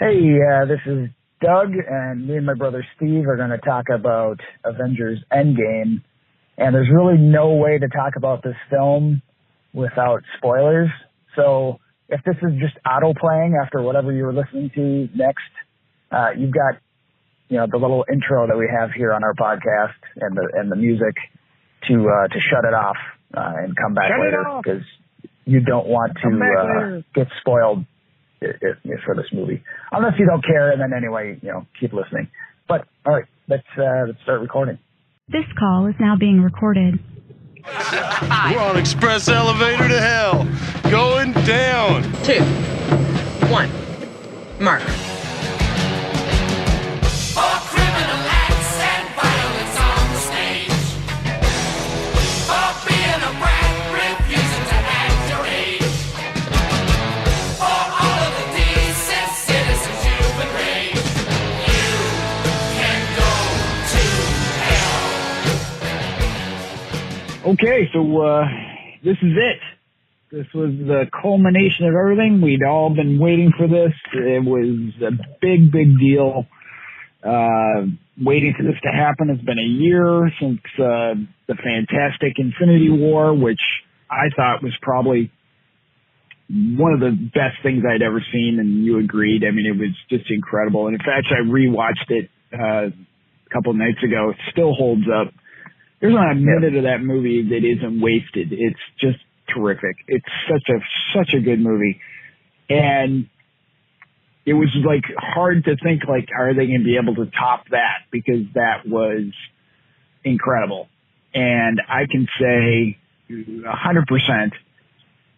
Hey, this is Doug, and me and my brother Steve are going to talk about Avengers Endgame. And there's really no way to talk about this film without spoilers. So if this is just auto-playing after whatever you were listening to next, you've got, the little intro that we have here on our podcast and the music to shut it off and come back later, because you don't want to get spoiled for this movie, unless you don't care, and then anyway, keep listening. But all right, let's start recording. This call is now being recorded. We're on express elevator to hell, going down. 2, 1, mark. Okay, so this is it. This was the culmination of everything. We'd all been waiting for this. It was a big, big deal. Waiting for this to happen. It's been a year since the fantastic Infinity War, which I thought was probably one of the best things I'd ever seen, and you agreed. I mean, it was just incredible. And in fact, I rewatched it a couple of nights ago. It still holds up. There's not a minute of that movie that isn't wasted. It's just terrific. It's such a good movie. And it was like hard to think, like, are they going to be able to top that? Because that was incredible. And I can say 100%,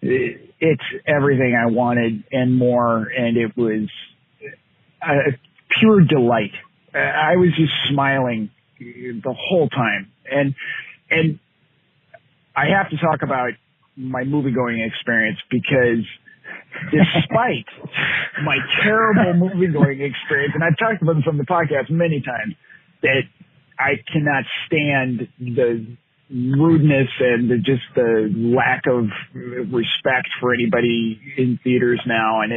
it's everything I wanted and more. And it was a pure delight. I was just smiling the whole time. And I have to talk about my movie-going experience, because despite my terrible movie-going experience, and I've talked about this on the podcast many times, that I cannot stand the rudeness and the lack of respect for anybody in theaters now, and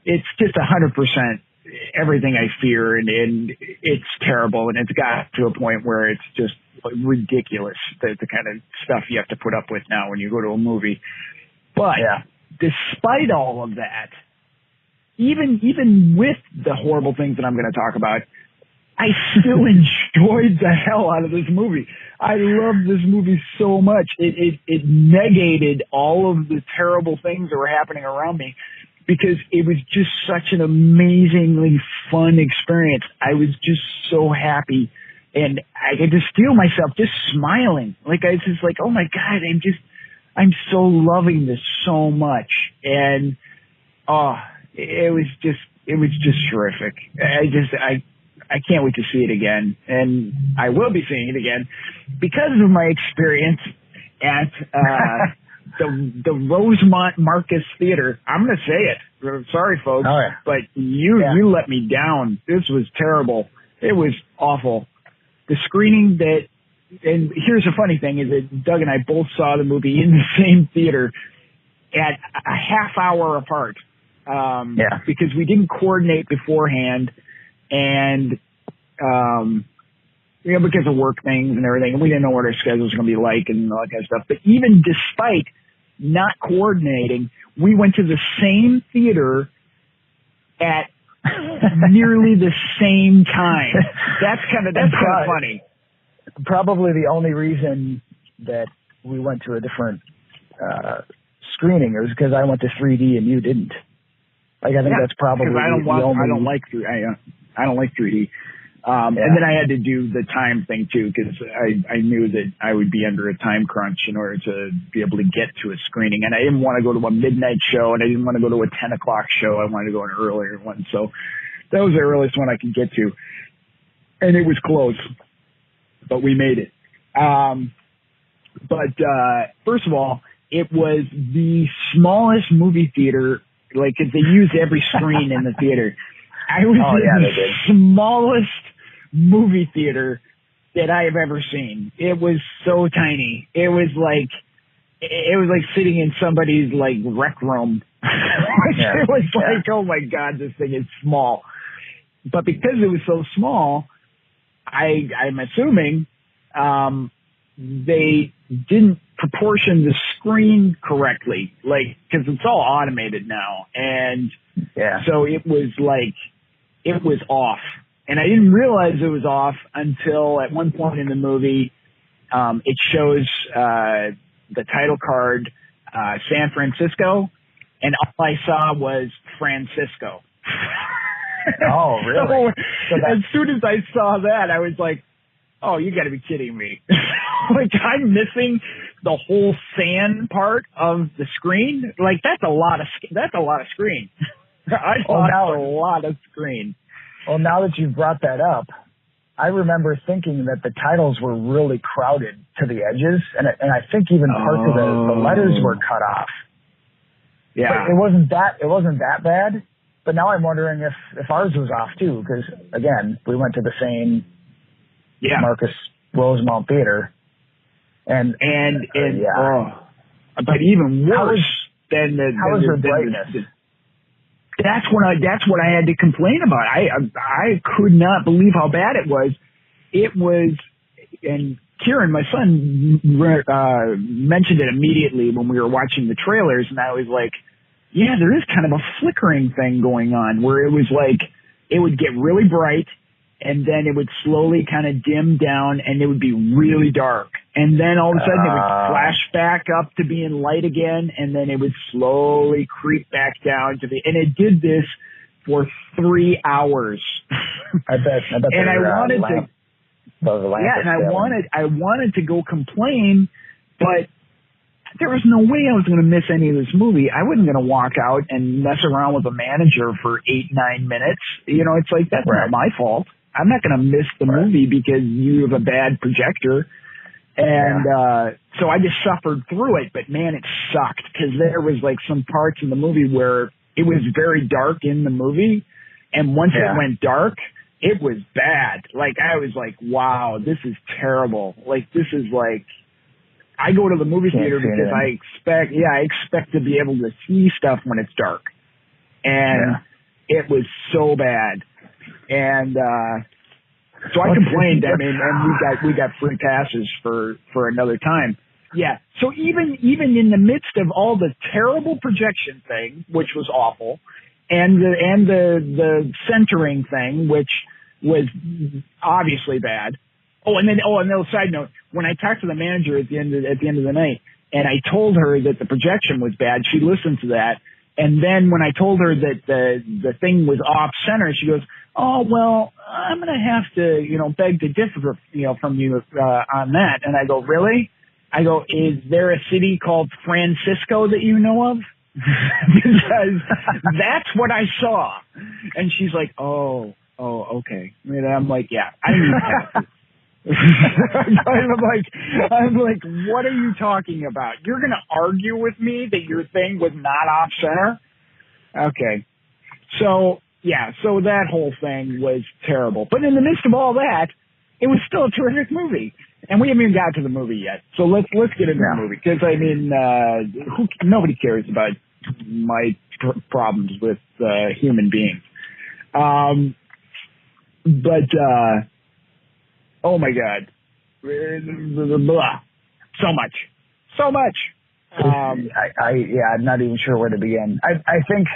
it's just 100% everything I fear, and it's terrible, and it's got to a point where it's just ridiculous, the kind of stuff you have to put up with now when you go to a movie. But despite all of that, even with the horrible things that I'm going to talk about, I still enjoyed the hell out of this movie. I loved this movie so much. It negated all of the terrible things that were happening around me, because it was just such an amazingly fun experience. I was just so happy, and I could just feel myself just smiling. Like, I was just like, oh my God, I'm so loving this so much. And, it was just terrific. I can't wait to see it again. And I will be seeing it again because of my experience at, the Rosemont Marcus Theater. I'm going to say it. Sorry, folks, but you let me down. This was terrible. It was awful. The screening and here's the funny thing, is that Doug and I both saw the movie in the same theater at a half hour apart. Because we didn't coordinate beforehand, and, because of work things and everything, and we didn't know what our schedules were going to be like and all that kind of stuff. But even despite not coordinating, we went to the same theater at nearly the same time. That's kind of funny. Probably the only reason that we went to a different screening is because I went to 3D and you didn't. Like, I think that's probably I don't like 3D. And then I had to do the time thing too, because I knew that I would be under a time crunch in order to be able to get to a screening. And I didn't want to go to a midnight show, and I didn't want to go to a 10 o'clock show. I wanted to go to an earlier one. So that was the earliest one I could get to. And it was close, but we made it. First of all, it was the smallest movie theater. Like, they used every screen in the theater. I was in the smallest movie theater that I have ever seen. It was so tiny. It was like sitting in somebody's like rec room. It was like, oh my God, this thing is small. But because it was so small, I'm assuming they didn't proportion the screen correctly, like, because it's all automated now, and so it was off, and I didn't realize it was off until at one point in the movie, it shows the title card, San Francisco, and all I saw was Francisco. Oh, really? So as soon as I saw that, I was like, oh, you got to be kidding me. Like, I'm missing the whole sand part of the screen. Like, that's a lot of screen. I lost a lot of screen. Well, now that you've brought that up, I remember thinking that the titles were really crowded to the edges, and I think even parts of the letters were cut off. Yeah, but it wasn't that bad. But now I'm wondering if ours was off too, because again, we went to the same Marcus Rosemount Theater, and but even worse than the brightness. That's what I had to complain about. I could not believe how bad it was. It was, and Kieran, my son, mentioned it immediately when we were watching the trailers, and I was like, yeah, there is kind of a flickering thing going on where it was like it would get really bright and then it would slowly kind of dim down and it would be really dark. And then all of a sudden it would flash back up to being light again, and then it would slowly creep back down to and it did this for 3 hours. I bet. And I wanted to go complain, but there was no way I was going to miss any of this movie. I wasn't going to walk out and mess around with a manager for 8-9 minutes. You know, it's like, that's not my fault. I'm not going to miss the movie because you have a bad projector. And so I just suffered through it. But, man, it sucked because there was, like, some parts in the movie where it was very dark in the movie. And once it went dark, it was bad. Like, I was like, wow, this is terrible. Like, this is like, I go to the movie theater because I expect to be able to see stuff when it's dark. And it was so bad. And so I complained. I mean, and we got free passes for another time. Yeah. So even in the midst of all the terrible projection thing, which was awful, and the centering thing, which was obviously bad. Oh, and another side note, when I talked to the manager at the end of the night, and I told her that the projection was bad, she listened to that. And then when I told her that the thing was off center, she goes, "Oh, well, I'm going to have to, beg to differ, from you on that." And I go, "Really?" I go, "Is there a city called Francisco that you know of?" Because that's what I saw. And she's like, oh, okay. And I'm like, yeah, I didn't even have to. I'm like, what are you talking about? You're going to argue with me that your thing was not off center? Okay. So that whole thing was terrible. But in the midst of all that, it was still a terrific movie. And we haven't even got to the movie yet. So let's get into the movie. Because, I mean, nobody cares about my problems with human beings. Oh my God. Blah. So much. I'm not even sure where to begin. I think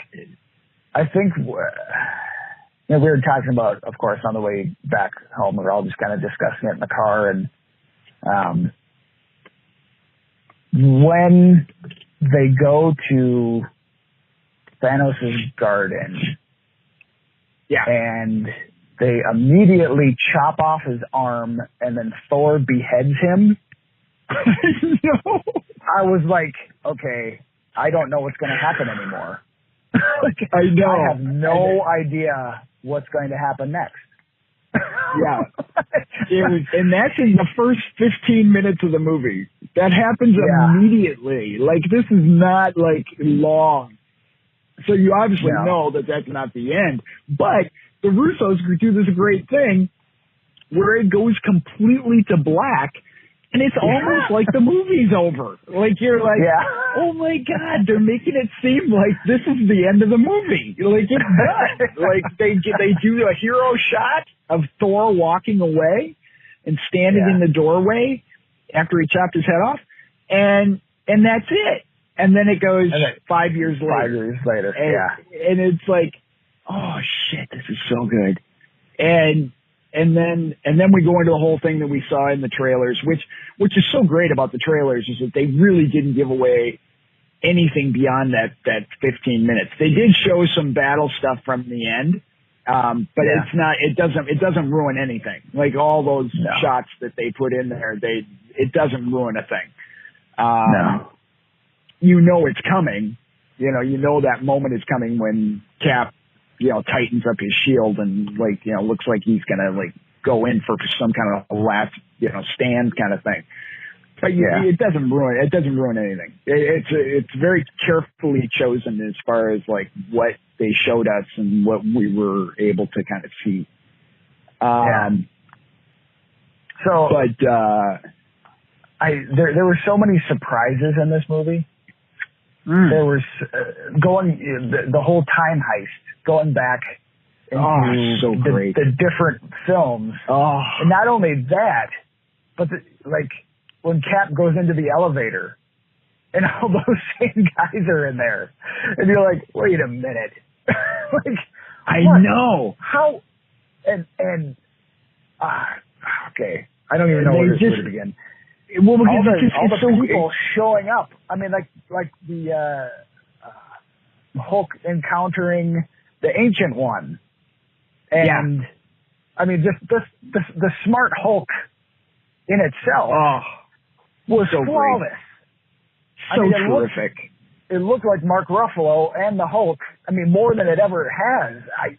we were talking about, of course, on the way back home, we were all just kind of discussing it in the car, and when they go to Thanos' garden, and they immediately chop off his arm, and then Thor beheads him. No. I was like, okay, I don't know what's going to happen anymore. I know. I have no idea what's going to happen next. Yeah. And that's in the first 15 minutes of the movie. That happens immediately. Like, this is not, like, long. So you obviously know that that's not the end. But the Russos do this great thing where it goes completely to black, And it's almost like the movie's over. Like you're like, oh my God, they're making it seem like this is the end of the movie. Like it's done. Like they do a hero shot of Thor walking away and standing in the doorway after he chopped his head off, and that's it. And then it goes 5 years later. 5 years later, and it's like, oh shit, this is so good. And then we go into the whole thing that we saw in the trailers, which is so great about the trailers is that they really didn't give away anything beyond that 15 minutes. They did show some battle stuff from the end, but it doesn't ruin anything. Like all those shots that they put in there, it doesn't ruin a thing. You know it's coming. You know that moment is coming when Cap tightens up his shield and looks like he's gonna go in for some kind of last stand kind of thing. But it doesn't ruin anything. It's very carefully chosen as far as what they showed us and what we were able to kind of see. There were so many surprises in this movie. There was the whole time heist, going back into so great. The different films. And not only that, but when Cap goes into the elevator and all those same guys are in there, and you're like, wait a minute. I know. How? Okay. I don't even know where to begin. Well, all the so people showing up. I mean, like the Hulk encountering the Ancient One, and I mean, just the smart Hulk in itself was so flawless. Great. So terrific. It looked like Mark Ruffalo and the Hulk. I mean, more than it ever has. And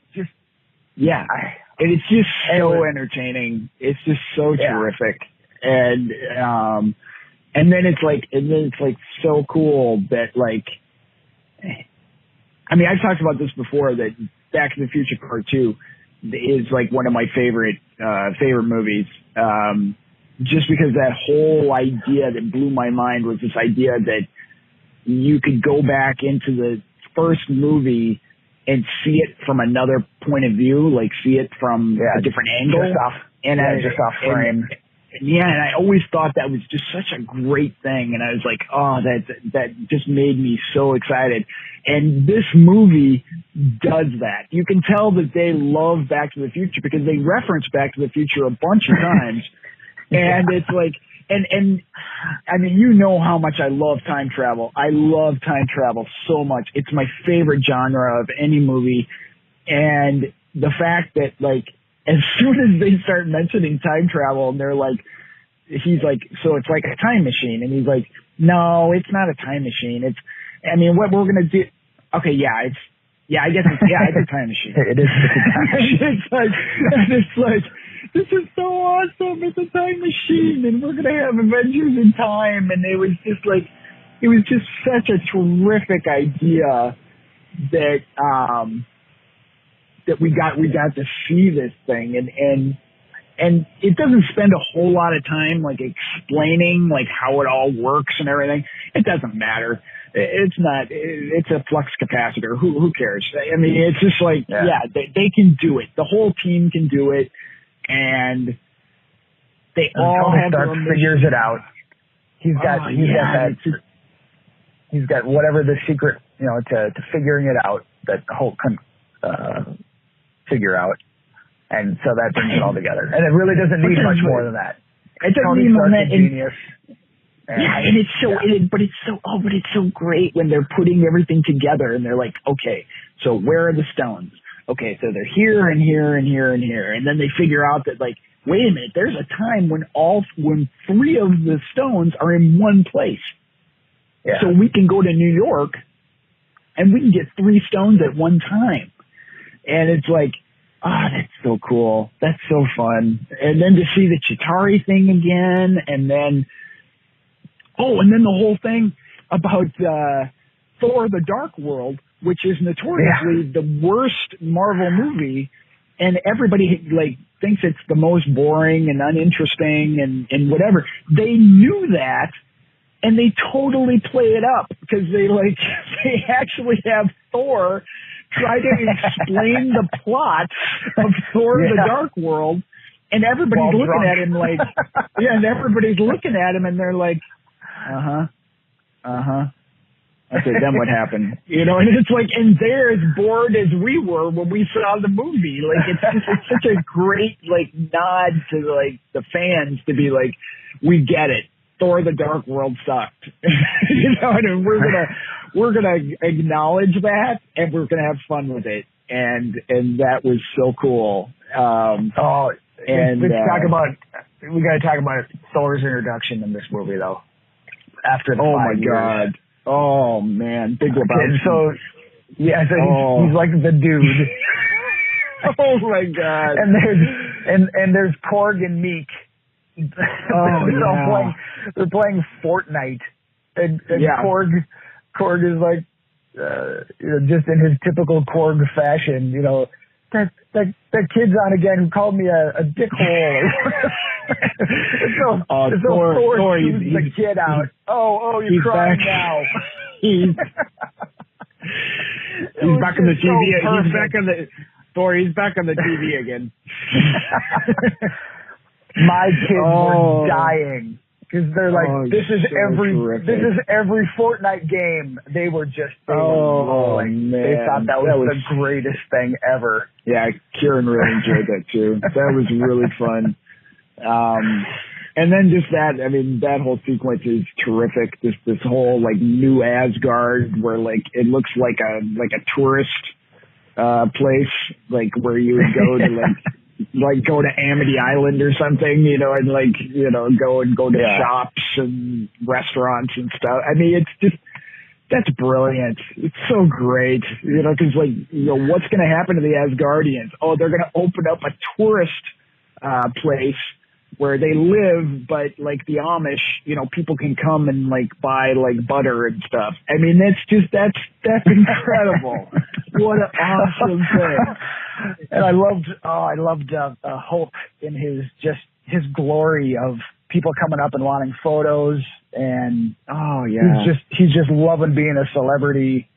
it's just so entertaining. It's just so terrific. And then it's so cool that I mean, I've talked about this before that Back to the Future Part 2 is one of my favorite movies. Just because that whole idea that blew my mind was this idea that you could go back into the first movie and see it from another point of view, see it from a different angle. Just off frame. And I always thought that was just such a great thing. And I was like, that just made me so excited. And this movie does that. You can tell that they love Back to the Future because they reference Back to the Future a bunch of times. And it's and I mean, you know how much I love time travel. I love time travel so much. It's my favorite genre of any movie. And the fact that as soon as they start mentioning time travel and he's like, so it's like a time machine. And he's like, no, it's not a time machine. What we're going to do. Okay. I guess it's a time machine. It is a time machine. It's this is so awesome. It's a time machine and we're going to have Avengers in time. And it was just such a terrific idea that we got to see this thing and it doesn't spend a whole lot of time explaining how it all works and everything. It doesn't matter. It's a flux capacitor. Who cares? I mean, it's just they can do it. The whole team can do it, and they all have their own figures it out. He's got whatever the secret, to figuring it out that Hulk can figure out, and so that brings it all together. And it really doesn't need much more than that. It doesn't need more than that. Genius. And it's so great when they're putting everything together and they're like, okay, so where are the stones? Okay, so they're here and here and here and here, and then they figure out that wait a minute, there's a time when three of the stones are in one place. Yeah. So we can go to New York and we can get three stones at one time. And it's that's so cool. That's so fun. And then to see the Chitauri thing again, and then the whole thing about Thor: The Dark World, which is notoriously the worst Marvel movie, and everybody thinks it's the most boring and uninteresting and whatever. They knew that, and they totally play it up because they actually have Thor try to explain the plot of Thor the Dark World, and everybody's looking at him like, and everybody's looking at him and they're like, okay, then what happened? You know, and it's like, and they're as bored as we were when we saw the movie. Like, it's such a great, like, nod to, like, the fans to be like, we get it. Thor the Dark World sucked. You know, and we're gonna acknowledge that, and we're gonna have fun with it. And that was so cool. We gotta talk about Thor's introduction in this movie, though. After the 5 years. God. Oh man, Big Lebowski. So he's like the dude. Oh my God. And there's Korg and Meek. They're playing Fortnite, and Korg is like, just in his typical Korg fashion, you know, that kid's on again who called me a dickhole. Thor shoots the kid out. You're crying now. He's back on the TV. He's back on the TV again. My kids were dying because they're like, this is every Fortnite game. They were just rolling. Man. They thought that was the greatest thing ever. Yeah, Kieran really enjoyed that too. That was really fun. And then just that whole sequence is terrific. This whole like new Asgard where like it looks like a tourist place, like where you would go to like go to Amity Island or something, you know, and like, you know, go to shops and restaurants and stuff. I mean, it's just, that's brilliant. It's so great, you know, because like, you know, what's going to happen to the Asgardians? Oh, they're going to open up a tourist place where they live, but like the Amish, you know, people can come and like buy like butter and stuff. I mean, that's incredible. What an awesome thing. And I loved Hulk in his glory of people coming up and wanting photos, and he's just loving being a celebrity.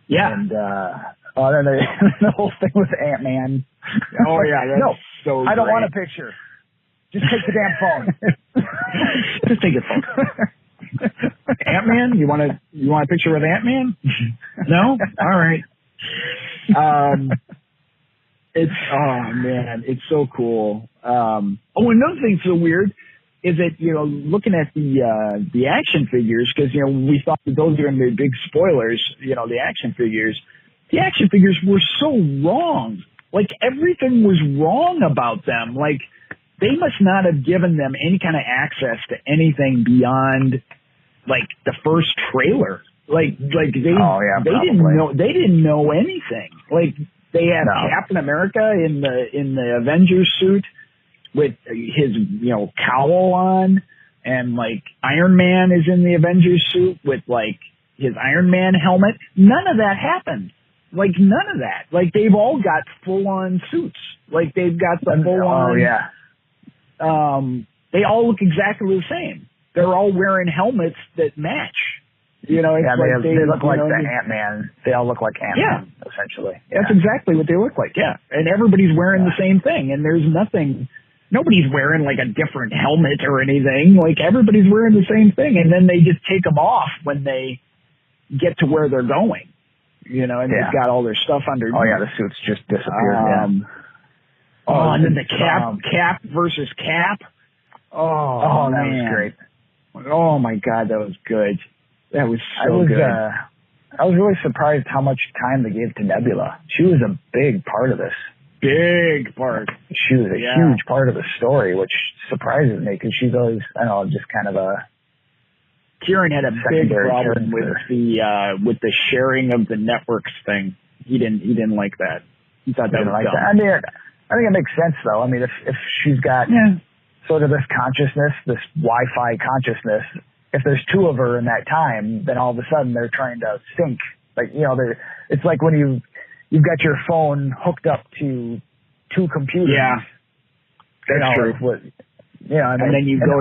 Yeah. And then the whole thing with Ant-Man. Oh yeah, that's so I don't great. want a picture. Just take the damn phone. Just take your phone. Ant-Man? You want a picture with Ant-Man? No? All right. It's so cool. Another thing so weird is that, you know, looking at the action figures, because, you know, we thought that those are going to be big spoilers, you know, the action figures were so wrong. Like, everything was wrong about them. Like, they must not have given them any kind of access to anything beyond, like, the first trailer. They didn't know anything. Like, they had Captain America in the Avengers suit with his, you know, cowl on, and like Iron Man is in the Avengers suit with like his Iron Man helmet. None of that happened. Like, none of that. Like, they've all got full on suits. Like, they've got the full on. They all look exactly the same. They're all wearing helmets that match. You know, it's they look like the Ant-Man. They all look like Ant-Man, essentially. That's exactly what they look like, And everybody's wearing the same thing, and there's nobody's wearing like a different helmet or anything. Like, everybody's wearing the same thing, and then they just take them off when they get to where they're going. You know, and they've got all their stuff underneath. Oh, yeah, the suits just disappeared, and then the Cap versus Cap. Oh, that was great. Oh, my God, that was good. That was so good. I was really surprised how much time they gave to Nebula. She was a big part of this. Big part. She was a huge part of the story, which surprises me because she's always, I don't know, just kind of a. Kieran had a big problem with the sharing of the networks thing. He didn't like that. He thought that was dumb. I mean, I think it makes sense though. I mean, if she's got sort of this consciousness, this Wi-Fi consciousness. If there's two of her in that time, then all of a sudden they're trying to sync. Like, you know, it's like when you've got your phone hooked up to two computers. That's true. And then you go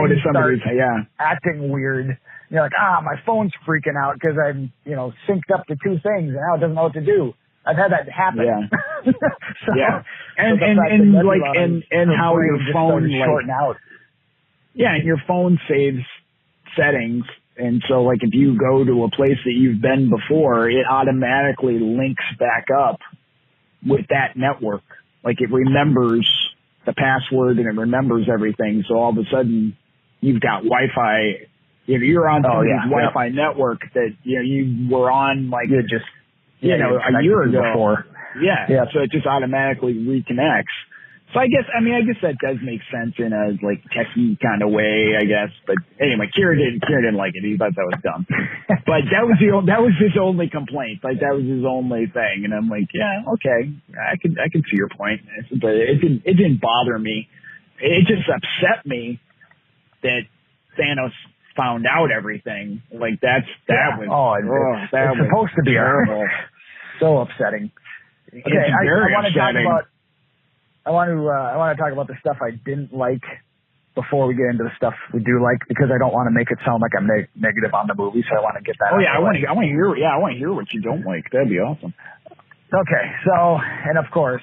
to somebody's acting weird. You're like, my phone's freaking out because I'm, synced up to two things and now it doesn't know what to do. I've had that happen. Yeah. And how your phone shorten out. Yeah, and your phone saves settings, and so like if you go to a place that you've been before, it automatically links back up with that network. Like it remembers the password and it remembers everything. So all of a sudden, you've got Wi-Fi. You're on somebody's Wi-Fi network that you were on like a year ago. Before. Yeah. So it just automatically reconnects. So I guess that does make sense in a like techie kind of way, I guess. But anyway, Kira didn't like it. He thought that was dumb. But that was his only complaint. Like that was his only thing. And I'm like, yeah, okay, I can see your point. But it didn't bother me. It just upset me that Thanos found out everything. Like that was supposed to be terrible. So upsetting. Okay, I want to talk about. I want to talk about the stuff I didn't like before we get into the stuff we do like, because I don't want to make it sound like I'm negative on the movie. So I want to get that. Oh yeah, I want to hear. Yeah, I want to hear what you don't like. That'd be awesome. Okay, so and of course,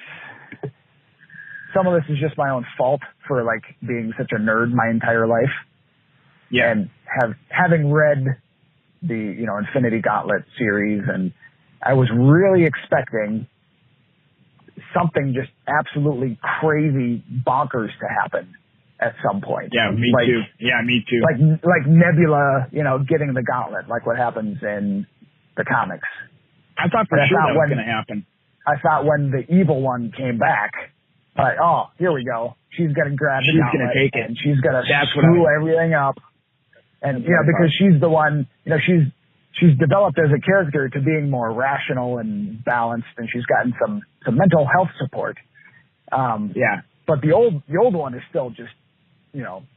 some of this is just my own fault for like being such a nerd my entire life. Yeah, and having read the Infinity Gauntlet series, and I was really expecting something just absolutely crazy bonkers to happen at some point. Yeah, me too. Yeah, me too. Like Nebula, getting the gauntlet, like what happens in the comics. I thought for sure that was going to happen. I thought when the evil one came back, like, oh, here we go. She's going to grab the gauntlet. She's going to take it. And she's going to screw everything up. And, because she's the one, she's developed as a character to being more rational and balanced, and she's gotten some mental health support. But the old one is still just,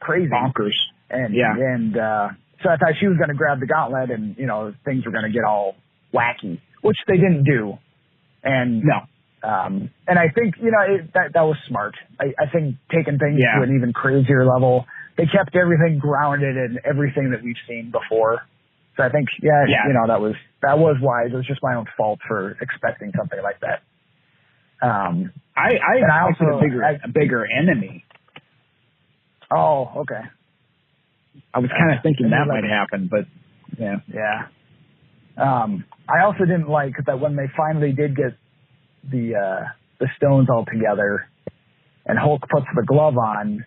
crazy. Bonkers. And so I thought she was going to grab the gauntlet and, things were going to get all wacky, which they didn't do. And no. And I think, that was smart. I think taking things to an even crazier level, they kept everything grounded in everything that we've seen before. So I think, that was wise. It was just my own fault for expecting something like that. I also a bigger enemy. Oh, okay. I was kind of thinking that might happen, but yeah. Yeah. I also didn't like that when they finally did get the stones all together and Hulk puts the glove on.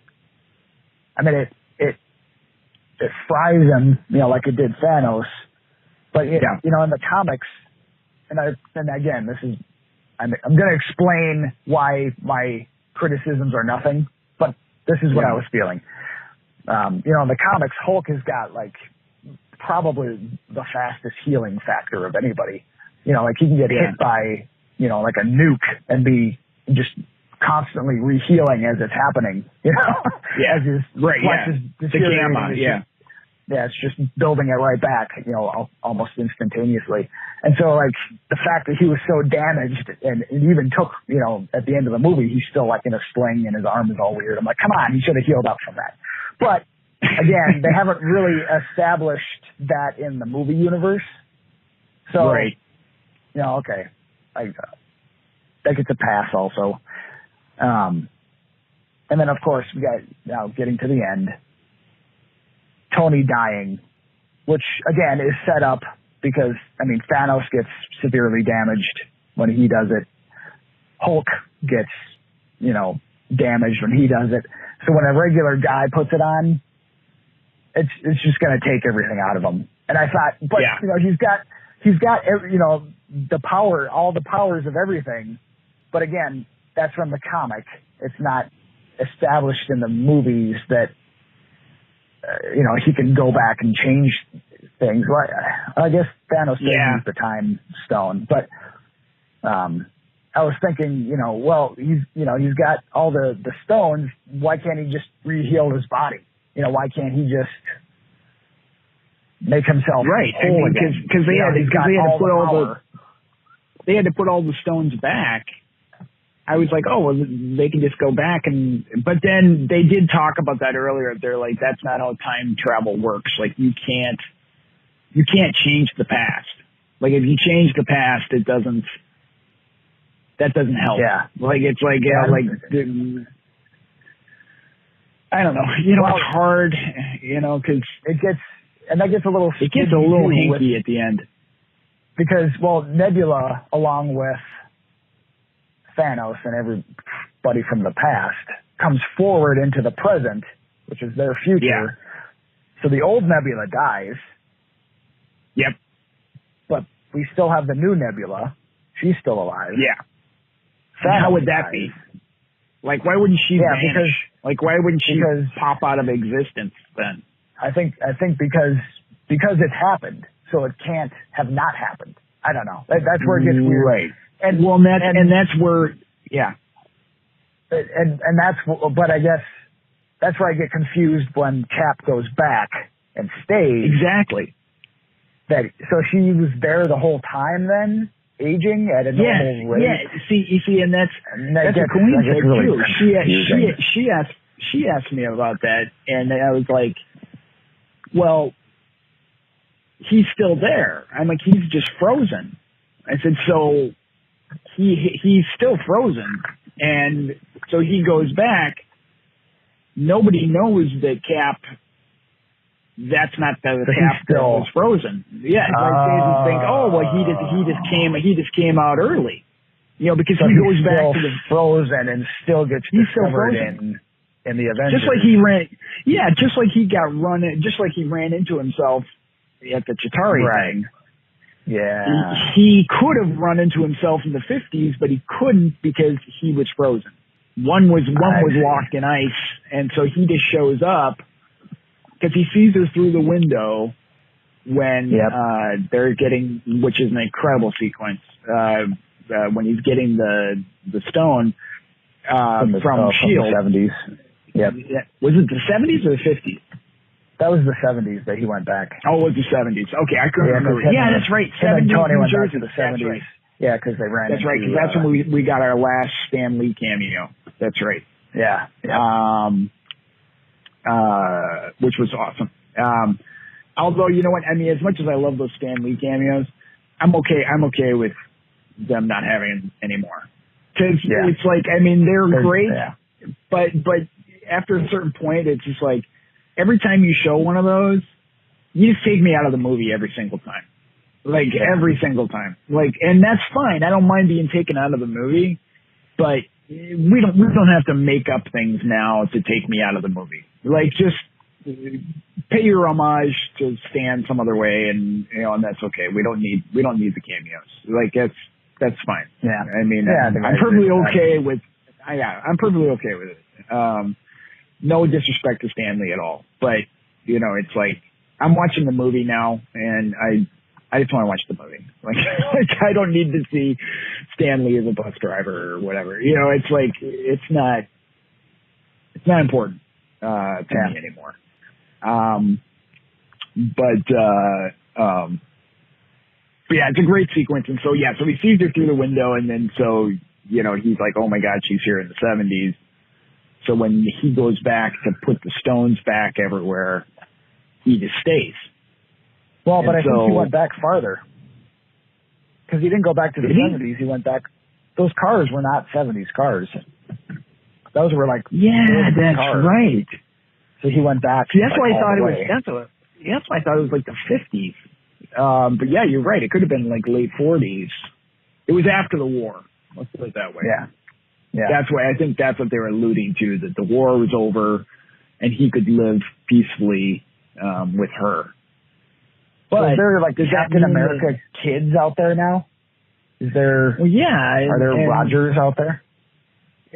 I mean, it fries him, like it did Thanos. But in the comics, and again, I'm going to explain why my criticisms are nothing. But this is what I was feeling. In the comics, Hulk has got like probably the fastest healing factor of anybody. Like he can get hit by like a nuke and be just constantly rehealing as it's happening. As his flesh is deteriorating. Yeah, it's just building it right back, almost instantaneously. And so, like, the fact that he was so damaged, and it even took, at the end of the movie, he's still, like, in a sling and his arm is all weird. I'm like, come on, he should have healed up from that. But, again, they haven't really established that in the movie universe. So, okay. That gets a pass also. And then, of course, we got, now getting to the end, Tony dying, which again is set up because, Thanos gets severely damaged when he does it. Hulk gets, damaged when he does it. So when a regular guy puts it on, it's just going to take everything out of him. And I thought, but he's got the power, all the powers of everything. But again, that's from the comic. It's not established in the movies that, he can go back and change things. Well, I guess Thanos did use the time stone, but I was thinking, he's got all the stones. Why can't he just reheal his body? Why can't he just make himself whole again? Because they had to put all the stones back I was like, oh, well, they can just go back but then they did talk about that earlier. They're like, that's not how time travel works. Like, you can't change the past. Like, if you change the past, that doesn't help. Yeah. Like, it's like, I don't know. You know, well, it's hard, you know, because that gets a little hinky at the end. Because, well, Nebula, along with Thanos and everybody from the past, comes forward into the present, which is their future. Yeah. So the old Nebula dies. Yep. But we still have the new Nebula. She's still alive. Yeah. How would that be? Like, why wouldn't she vanish? Why wouldn't she pop out of existence then? I think because it happened, so it can't have not happened. I don't know. That's where it gets weird. Right. And that's where, yeah. And that's, but I guess that's where I get confused when Cap goes back and stays. Exactly. So she was there the whole time then, aging at a normal rate. Yeah. See, and that's a coincidence too. She asked me about that, and I was like, well, he's still there. I'm like, he's just frozen. I said, so he's still frozen, and so he goes back. Nobody knows that Cap. That's not the Cap that was frozen. Yeah, they just think, oh well, he just came out early, you know, because he goes back to the frozen and still gets discovered in the Avengers. Just like he ran, just like he ran into himself at the Chitauri thing. Yeah, he could have run into himself in the 50s, but he couldn't because he was frozen. One was locked in ice, and so he just shows up. Because he sees her through the window when they're getting, which is an incredible sequence, when he's getting the stone from S.H.I.E.L.D. From the 70s. Yep. Was it the 70s or the 50s? That was the 70s that he went back. Oh, it was the 70s. Okay, I couldn't remember. Yeah, that's right. 70s. Tony went back to the 70s. Right. Yeah, because they ran. That's right, because that's when we got our last Stan Lee cameo. That's right. Yeah. Which was awesome. Although, you know what? I mean, as much as I love those Stan Lee cameos, I'm okay with them not having any more. Cause it's like, I mean, they're great, but after a certain point, it's just like, every time you show one of those, you just take me out of the movie every single time. Like, every single time. Like, and that's fine. I don't mind being taken out of the movie, but we don't have to make up things now to take me out of the movie. Like, just pay your homage to Stan some other way, and you know, and that's okay. We don't need the cameos. Like, that's fine. Yeah. I mean, I'm perfectly okay with. I'm perfectly okay with it. No disrespect to Stan Lee at all, but you know, it's like I'm watching the movie now, and I just want to watch the movie. Like I don't need to see Stan Lee as a bus driver or whatever. You know, it's like it's not important to me anymore. But yeah, it's a great sequence. And so so he sees her through the window, and then so you know he's like, oh my God, she's here in the 70s. So when he goes back to put the stones back everywhere, he just stays. Well, but I think he went back farther. Because he didn't go back to the 70s. He went back. Those cars were not 70s cars. Those were like... Yeah, that's cars. right. So he went back. See, that's why I thought it was... That's why I thought it was like the 50s. But yeah, you're right. It could have been like late 40s. It was after the war. Let's put it that way. Yeah. That's why I think that's what they were alluding to, that the war was over and he could live peacefully with her. But is there like Captain America kids out there now? Is there? Well, yeah. Are there Rogers out there?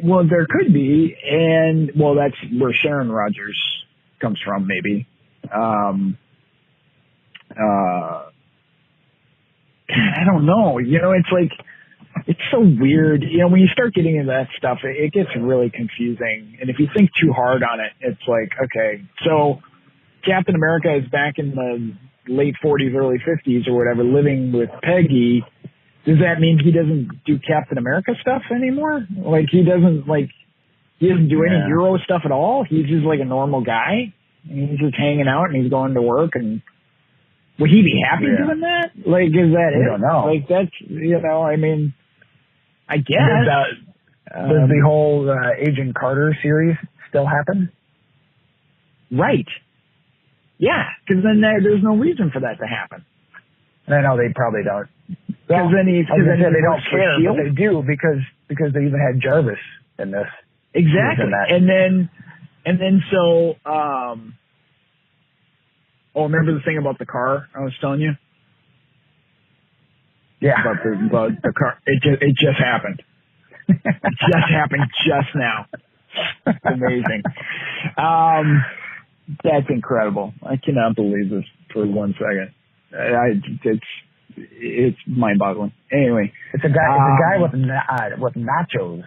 Well, there could be, and well, that's where Sharon Rogers comes from, maybe. I don't know. You know, it's like it's so weird. You know, when you start getting into that stuff, it gets really confusing. And if you think too hard on it, it's like, okay, so Captain America is back in the late 40s, early 50s or whatever, living with Peggy, Does that mean he doesn't do Captain America stuff anymore? Like he doesn't do any hero stuff at all? He's just like a normal guy? And he's just hanging out and he's going to work, and would he be happy doing that? Like, is that it? I don't know. Like, that's, I mean, I guess. Does the whole Agent Carter series still happen? Right. Yeah, because then there's no reason for that to happen. I know they probably don't. Because then they don't care, but they do because they even had Jarvis in this. Exactly. And then so, remember the thing about the car I was telling you? Yeah. About the car. It just happened. It just happened just now. It's amazing. That's incredible. I cannot believe this for 1 second. It's mind-boggling. Anyway, it's a guy with nachos.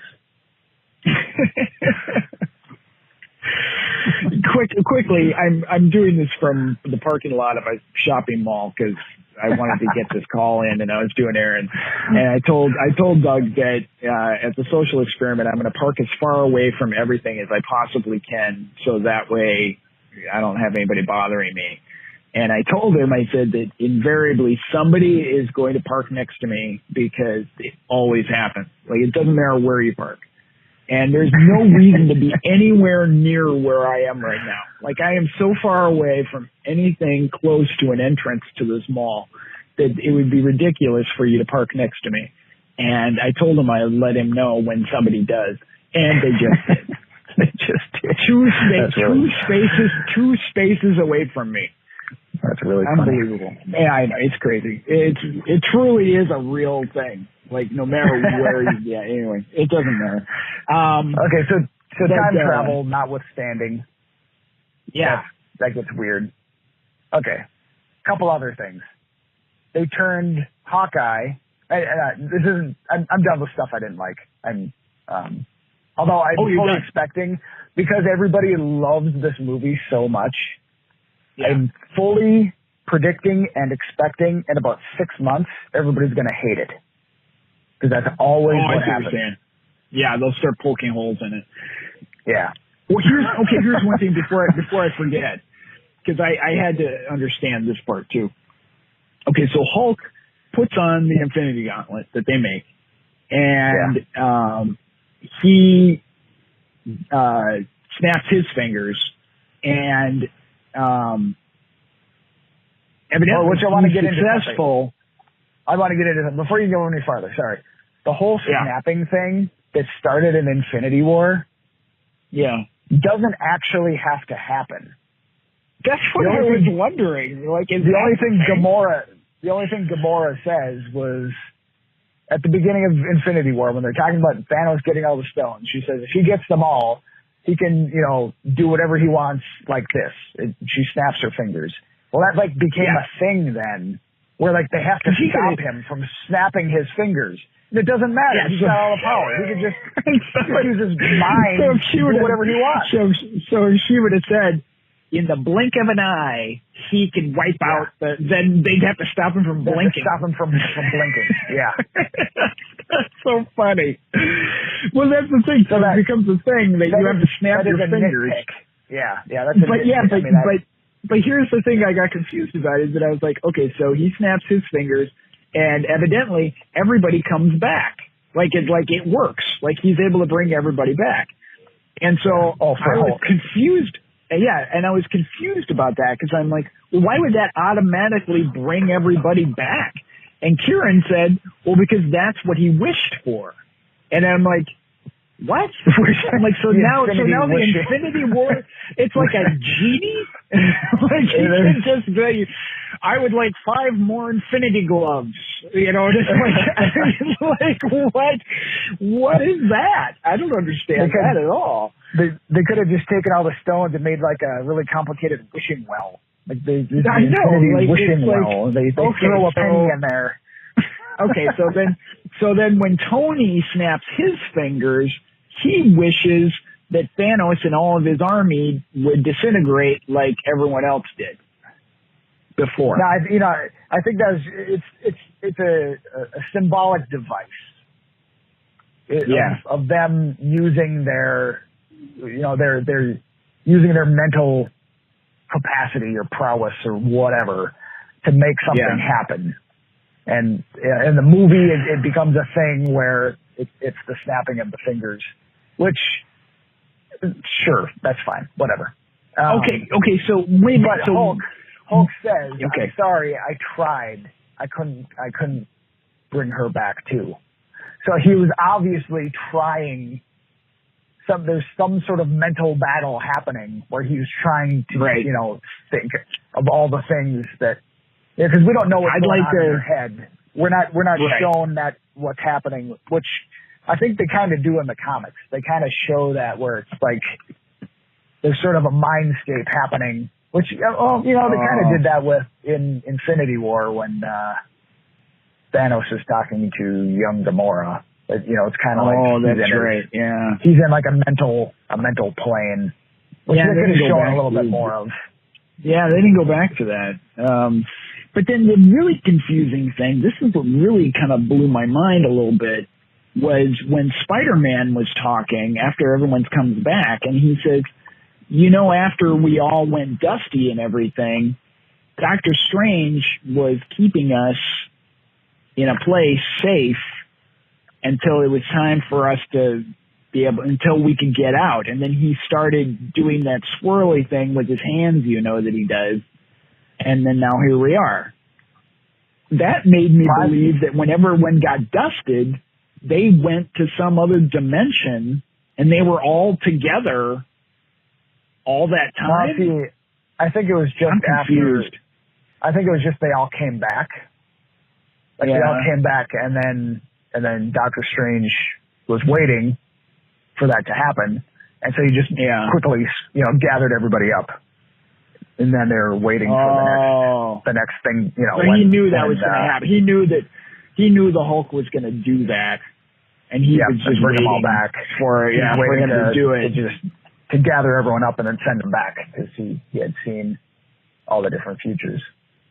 Quickly, I'm doing this from the parking lot of a shopping mall because I wanted to get this call in, and I was doing errands. And I told Doug that at the social experiment, I'm going to park as far away from everything as I possibly can, so that way I don't have anybody bothering me. And I told him, I said that invariably somebody is going to park next to me because it always happens. Like, it doesn't matter where you park. And there's no reason to be anywhere near where I am right now. Like, I am so far away from anything close to an entrance to this mall that it would be ridiculous for you to park next to me. And I told him I would let him know when somebody does. And they just did. They just did. Two spaces away from me. That's really unbelievable. Yeah, I know, it's crazy. It truly is a real thing. Like, no matter where you anyway, it doesn't matter. Okay, so time travel notwithstanding. Yeah. That gets weird. Okay. Couple other things. They turned Hawkeye. I'm done with stuff I didn't like. Although I'm fully expecting, because everybody loves this movie so much, I'm fully predicting and expecting in about 6 months everybody's going to hate it. Because that's always what happens. Yeah, they'll start poking holes in it. Yeah. Well, here's one thing before I forget, because I had to understand this part too. Okay, so Hulk puts on the Infinity Gauntlet that they make, and he snaps his fingers, and evidently which I want to get successful. I want to get into that before you go any farther. Sorry, the whole snapping thing that started in Infinity War, doesn't actually have to happen. That's what I was wondering. Like, the only thing Gamora says was at the beginning of Infinity War when they're talking about Thanos getting all the stones. She says if he gets them all, he can, do whatever he wants like this. She snaps her fingers. Well, that became a thing then, where they have to stop him from snapping his fingers. It doesn't matter. He's got all the power. He could just use his mind to do whatever he wants. So she would have said, in the blink of an eye, he could wipe out then they'd have to stop him from blinking. Stop him from blinking. Yeah. That's so funny. Well, that's the thing. So it becomes a thing that you have to snap your fingers. Yeah. But here's the thing I got confused about is that I was like, okay, so he snaps his fingers, and evidently everybody comes back. Like it works. Like he's able to bring everybody back. And so I was confused. And I was confused about that because I'm like, well, why would that automatically bring everybody back? And Kieran said, well, because that's what he wished for. And I'm like, what? I'm like, so now the Infinity War, it's like a genie? Like he can just say, I would like 5 more Infinity Gloves. Just like what is that? I don't understand that at all. They could have just taken all the stones and made like a really complicated wishing well. Like I know, like wishing well. They throw a penny in there. Okay, so then when Tony snaps his fingers, he wishes that Thanos and all of his army would disintegrate like everyone else did. before. No, I think it's a symbolic device. Of them using their using their mental capacity or prowess or whatever to make something happen. And in the movie, it becomes a thing where it's the snapping of the fingers, which, sure, that's fine, whatever. Okay. So wait a minute. But Hulk says, "I'm sorry, I tried. I couldn't bring her back too." So he was obviously trying. There's some sort of mental battle happening where he was trying to, think of all the things that, because we don't know what's going on in their head. We're not shown that what's happening, which I think they kind of do in the comics. They kind of show that where it's like there's sort of a mindscape happening, which they kind of did that with in Infinity War when Thanos is talking to young Gamora. It's kind of that's right. Yeah, he's in like a mental plane, which they could have shown a little bit more of. Yeah, they didn't go back to that. But then the really confusing thing, this is what really kind of blew my mind a little bit, was when Spider-Man was talking after everyone comes back, and he says, after we all went dusty and everything, Doctor Strange was keeping us in a place safe until it was time for us to until we could get out. And then he started doing that swirly thing with his hands, that he does. And then now here we are. That made me believe that when everyone got dusted, they went to some other dimension and they were all together all that time. I think it was just confused. I think it was just they all came back. They all came back, and then Doctor Strange was waiting for that to happen, and so he just quickly gathered everybody up, and then they're waiting for the next thing. So he knew that was going to happen. He knew the Hulk was going to do that, and he was just bring waiting them all back for him to do it. To gather everyone up and then send them back because he had seen all the different futures.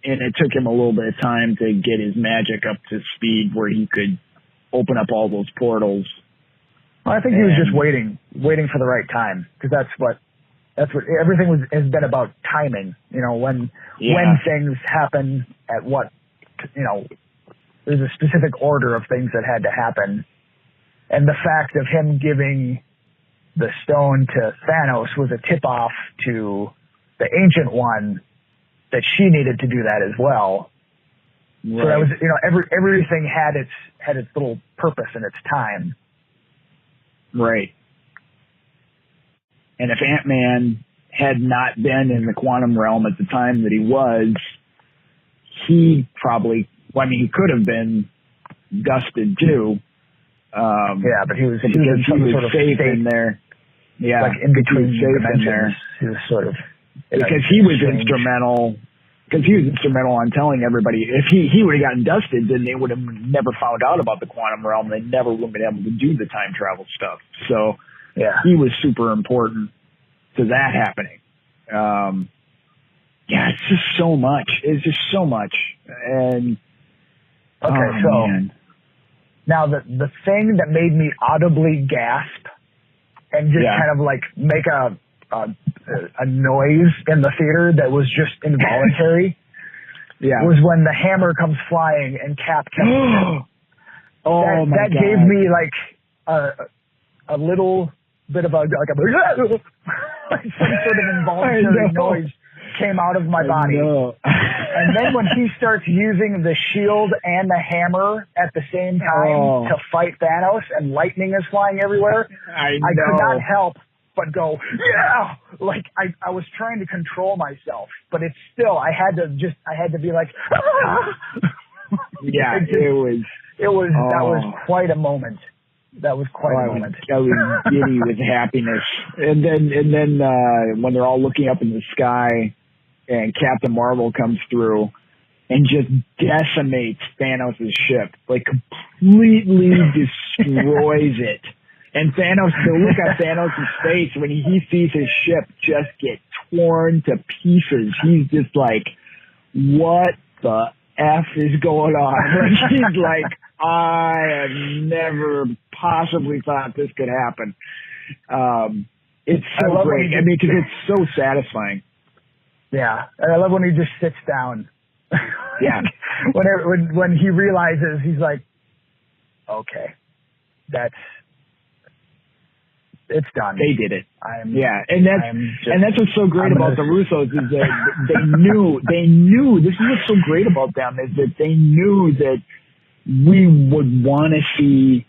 And it took him a little bit of time to get his magic up to speed where he could open up all those portals. Well, I think he was just waiting for the right time, because that's what everything has been about, timing. When things happen at what, there's a specific order of things that had to happen, and the fact of him giving the stone to Thanos was a tip off to the Ancient One that she needed to do that as well. Right. So that was, everything had its little purpose and its time. Right. And if Ant-Man had not been in the quantum realm at the time that he was, he could have been dusted too. But he was sort of safe in there. Yeah, like in between dimensions. He was sort of because he was instrumental. Because he was instrumental on telling everybody, if he would have gotten dusted, then they would have never found out about the quantum realm. They never would have been able to do the time travel stuff. So he was super important to that happening. It's just so much. It's just so much. And now the thing that made me audibly gasp and just kind of like make a noise in the theater that was just involuntary was when the hammer comes flying and Cap kills him. That gave me like a little bit of like some sort of involuntary noise came out of my body. And then when he starts using the shield and the hammer at the same time to fight Thanos and lightning is flying everywhere, I could not help but go, like I was trying to control myself, but it's still, I had to be like, that was quite a moment. That was quite a moment. I was giddy with happiness. And then when they're all looking up in the sky and Captain Marvel comes through and just decimates Thanos' ship, like completely destroys it. And Thanos, the look at Thanos' face when he sees his ship just get torn to pieces, he's just like, what the F is going on? Like, he's like, I have never possibly thought this could happen. It's so great. I mean, because it's so satisfying. Yeah. And I love when he just sits down. Yeah. when he realizes, he's like, okay, it's done. They did it. And I'm that's what's so great about the Russos is that they knew, this is what's so great about them is that they knew that we would want to see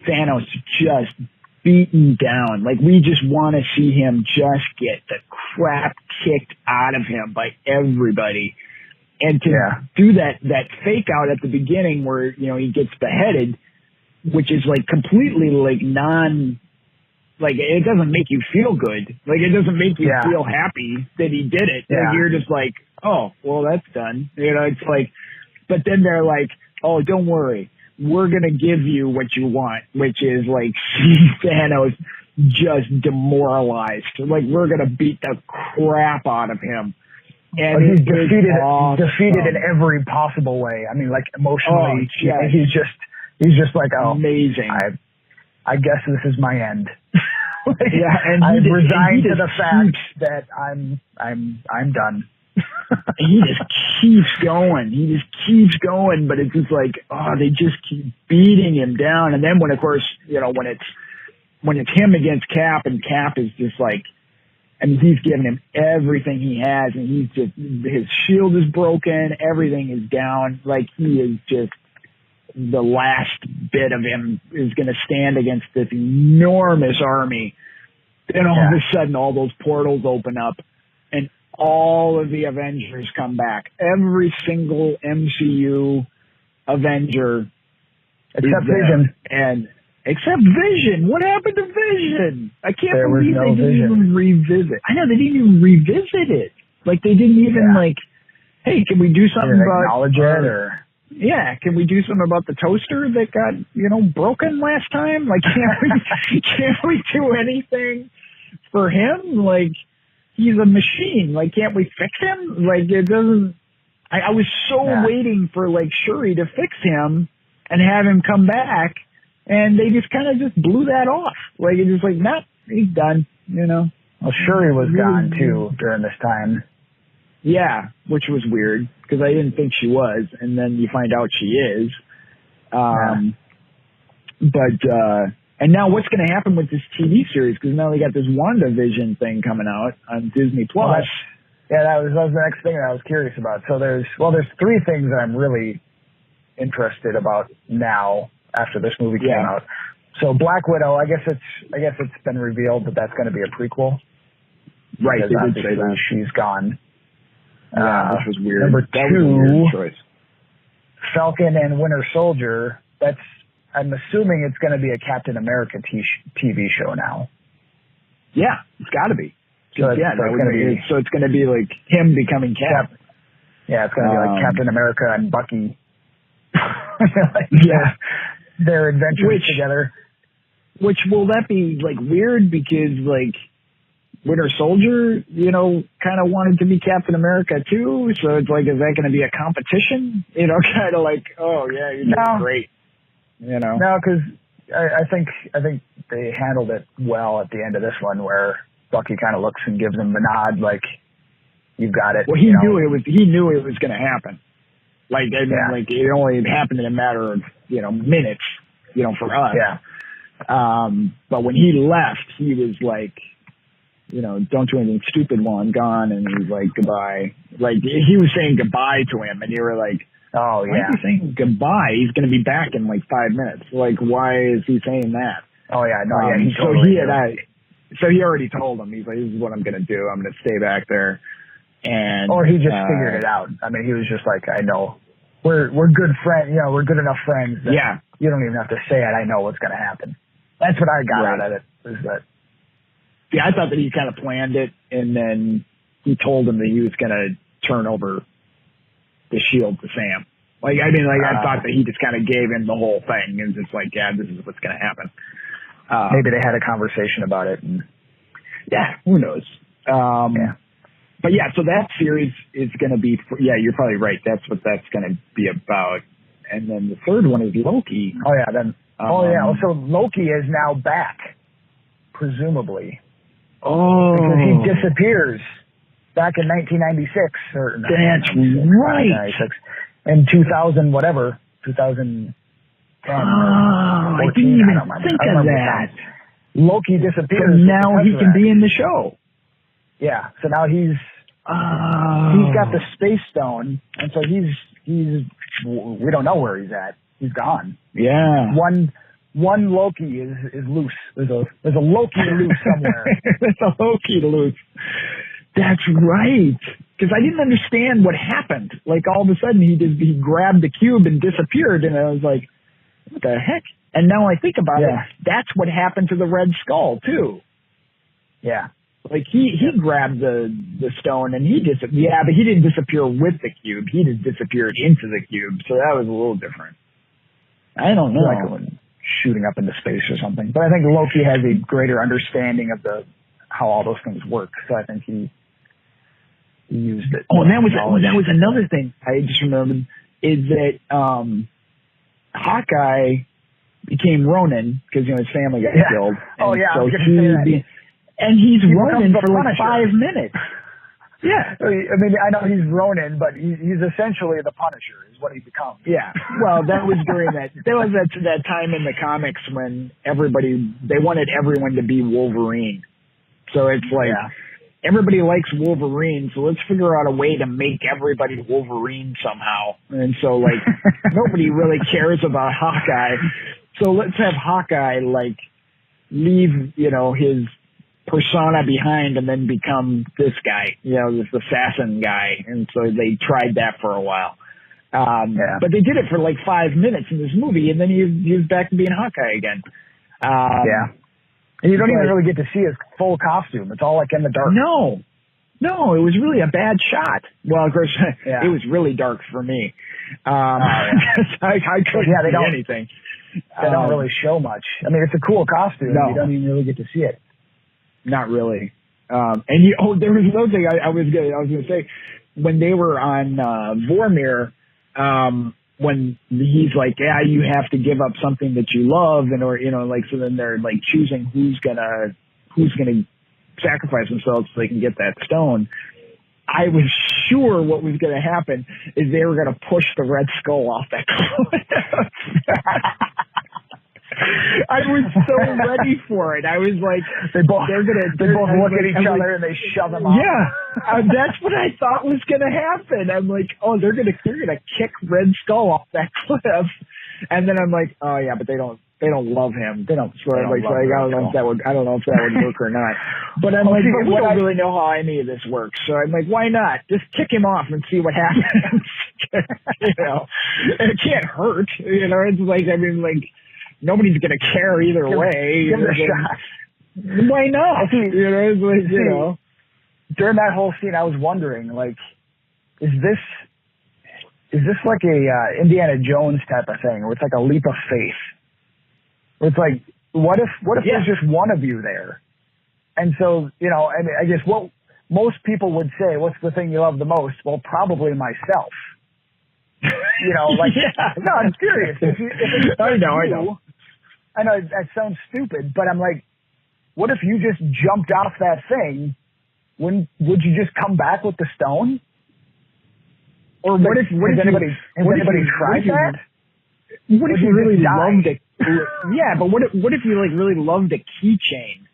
Thanos just beaten down. Like, we just want to see him just get the crap kicked out of him by everybody. And to do that fake out at the beginning where, you know, he gets beheaded, which is like completely like like it doesn't make you feel good. Like, it doesn't make you feel happy that he did it. Yeah. Like, you're just like, oh, well, that's done. You know, it's like, but then they're like, oh, don't worry. We're going to give you what you want, which is like Thanos just demoralized. Like, we're going to beat the crap out of him. And he's defeated in every possible way. I mean, like, emotionally, he's just like, oh, amazing. I guess this is my end. And I've resigned to the fact that I'm done. He just keeps going. He just keeps going, but it's just like, oh, they just keep beating him down. And then when, of course, you know, when it's him against Cap, and Cap is just like, I mean, he's giving him everything he has, and his shield is broken, everything is down. Like, he is just, the last bit of him is going to stand against this enormous army. Then all of a sudden, all those portals open up, and all of the Avengers come back. Every single MCU Avenger, except Vision, except Vision. What happened to Vision? I can't believe they didn't even revisit. I know, they didn't even revisit it. Like, they didn't even like, hey, can we do something about acknowledge it, or? Yeah, can we do something about the toaster that got, you know, broken last time? Like, can't we do anything for him? Like, he's a machine. Like, can't we fix him? Like, it doesn't. I was so waiting for like Shuri to fix him and have him come back, and they just kind of just blew that off. Like, it's just like, nah, he's done. You know. Well, Shuri was gone too during this time. Yeah, which was weird because I didn't think she was, and then you find out she is. And now what's going to happen with this TV series? Because now they got this WandaVision thing coming out on Disney Plus. That was the next thing that I was curious about. So there's three things that I'm really interested about now after this movie came out. So Black Widow, I guess it's been revealed that that's going to be a prequel. Right, they did say that. She's gone. Yeah, which was weird. Number that two, was a weird choice. Falcon and Winter Soldier. I'm assuming it's going to be a Captain America TV show now. Yeah, it's got to be. So it's going to be like him becoming Cap. Yeah, it's going to be like Captain America and Bucky. Their adventures together. Which, will that be like weird because like Winter Soldier, you know, kind of wanted to be Captain America too. So it's like, is that going to be a competition? You know, kind of like, oh yeah, you're doing great. You know, no, because I think they handled it well at the end of this one, where Bucky kind of looks and gives him the nod, like, you've got it. Well, he knew it was going to happen. Like, I mean, like, it only happened in a matter of, you know, minutes, you know, for us. Yeah. But when he left, he was like, you know, don't do anything stupid while I'm gone. And he was like, goodbye. Like, he was saying goodbye to him. And you were like, oh, yeah. Why is he saying goodbye? He's going to be back in like 5 minutes. Like, why is he saying that? Oh, yeah. No, So he already told him. He's like, this is what I'm going to do. I'm going to stay back there. And or he just figured it out. I mean, he was just like, I know. We're good friends. You know, we're good enough friends that you don't even have to say it. I know what's going to happen. That's what I got out of it. Was that? Yeah, I thought that he kind of planned it, and then he told him that he was going to turn over the shield to Sam. Like, I mean, like, I thought that he just kind of gave him the whole thing and just like, yeah, this is what's going to happen. Maybe they had a conversation about it. And yeah, who knows? But yeah, so that series is going to be, you're probably right. That's what that's going to be about. And then the third one is Loki. Oh yeah, so Loki is now back, presumably. Oh. Because he disappears back in 1996 or that's right. In 2000 whatever, 2010. I didn't even think of that. Loki disappears. So now he can be in the show. Yeah. So now he's got the space stone, and so we don't know where he's at. He's gone. Yeah. One Loki is loose. There's a Loki loose somewhere. There's a Loki loose. That's right. Because I didn't understand what happened. Like all of a sudden he grabbed the cube and disappeared, and I was like, what the heck? And now I think about it, that's what happened to the Red Skull too. Yeah. Like he grabbed the stone and he disappeared. Yeah, but he didn't disappear with the cube. He just disappeared into the cube. So that was a little different. I don't know. Like shooting up into space or something. But I think Loki has a greater understanding of how all those things work. So I think he used it. Oh, and that was another thing I just remembered is that Hawkeye became Ronin because his family got killed. Oh yeah, so and he's Ronin for like 5 minutes. Yeah, I mean I know he's Ronin, but he's essentially the Punisher is what he becomes. Yeah, well that was during that time in the comics when they wanted everyone to be Wolverine. So it's like everybody likes Wolverine, so let's figure out a way to make everybody Wolverine somehow. And so like nobody really cares about Hawkeye. So let's have Hawkeye like leave, his persona behind and then become this guy, this assassin guy. And so they tried that for a while. But they did it for like 5 minutes in this movie, and then he was back to being Hawkeye again. And you don't even really get to see his full costume. It's all like in the dark. No, it was really a bad shot. Well, of course, it was really dark for me. I couldn't see anything. They don't really show much. I mean, it's a cool costume. No. You don't even really get to see it. Not really. There was another thing I was going to say. When they were on Vormir, when he's like, you have to give up something that you love, so then they're like choosing who's gonna sacrifice themselves so they can get that stone. I was sure what was going to happen is they were going to push the Red Skull off that cliff. I was so ready for it. I was like, they both look at each other and they shove them off. Yeah, that's what I thought was going to happen. I'm like, they're going to kick Red Skull off that cliff, and then I'm like, oh yeah, but they don't love him. They don't. So I don't know if that would work or not. But I'm like, we don't really know how any of this works. So I'm like, why not just kick him off and see what happens? It can't hurt. It's like nobody's gonna care either way. Give it a shot. Why not? During that whole scene, I was wondering, like, is this like a Indiana Jones type of thing, where it's like a leap of faith? Where it's like, what if there's just one of you there? And so, I guess what most people would say, what's the thing you love the most? Well, probably myself. No, I'm serious. I know. I know that sounds stupid, but I'm like, what if you just jumped off that thing? Would you just come back with the stone? Or what if anybody tried that? What if you really loved it? Yeah, but what if you like really loved a keychain?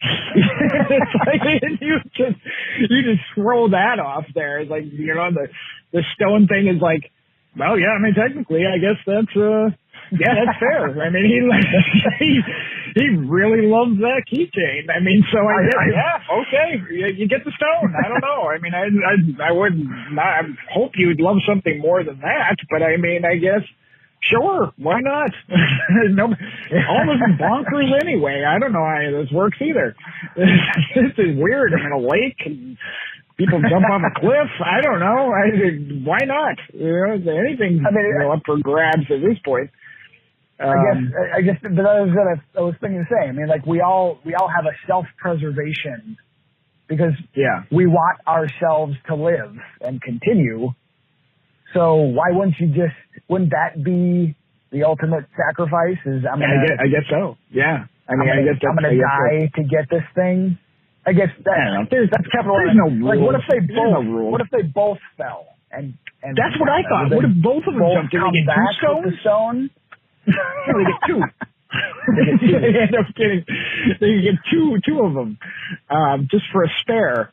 It's like you just throw that off there. It's like the stone thing is like, well, yeah. I mean, technically, I guess that's that's fair. I mean, he really loves that keychain. I mean, so I guess, okay, you get the stone. I don't know. I mean, I wouldn't. I hope you'd love something more than that. But I mean, I guess. Sure, why not? All this is bonkers anyway. I don't know how this works either. This is weird. I'm in a lake and people jump off a cliff. I don't know. Why not? Anything's up for grabs at this point. I guess. But I was thinking the same. I mean, like we all have a self-preservation because we want ourselves to live and continue. So why wouldn't that be the ultimate sacrifice? I guess so. Yeah. I mean, I guess I'm going to die to get this thing. I guess that's capital. There's no rules. Like, what if they both? No what if they both fell? And that's what I thought. What if both of them jumped in? Come they get back 2 stones? With the stone? No, they get 2. They end up getting. They get two of them, just for a spare.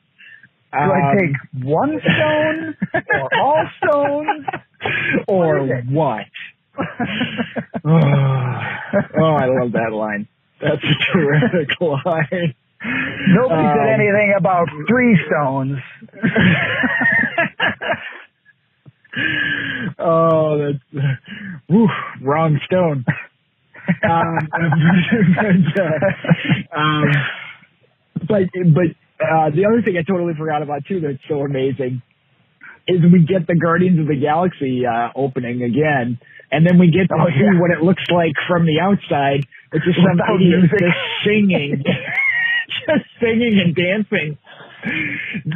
Do I take 1 stone or all stones or what? Oh, I love that line. That's a terrific line. Nobody said anything about 3 stones. Oh, that's wrong stone. But the other thing I totally forgot about too that's so amazing is we get the Guardians of the Galaxy opening again, and then we get to see what it looks like from the outside, which is some idiot just singing. Just singing and dancing.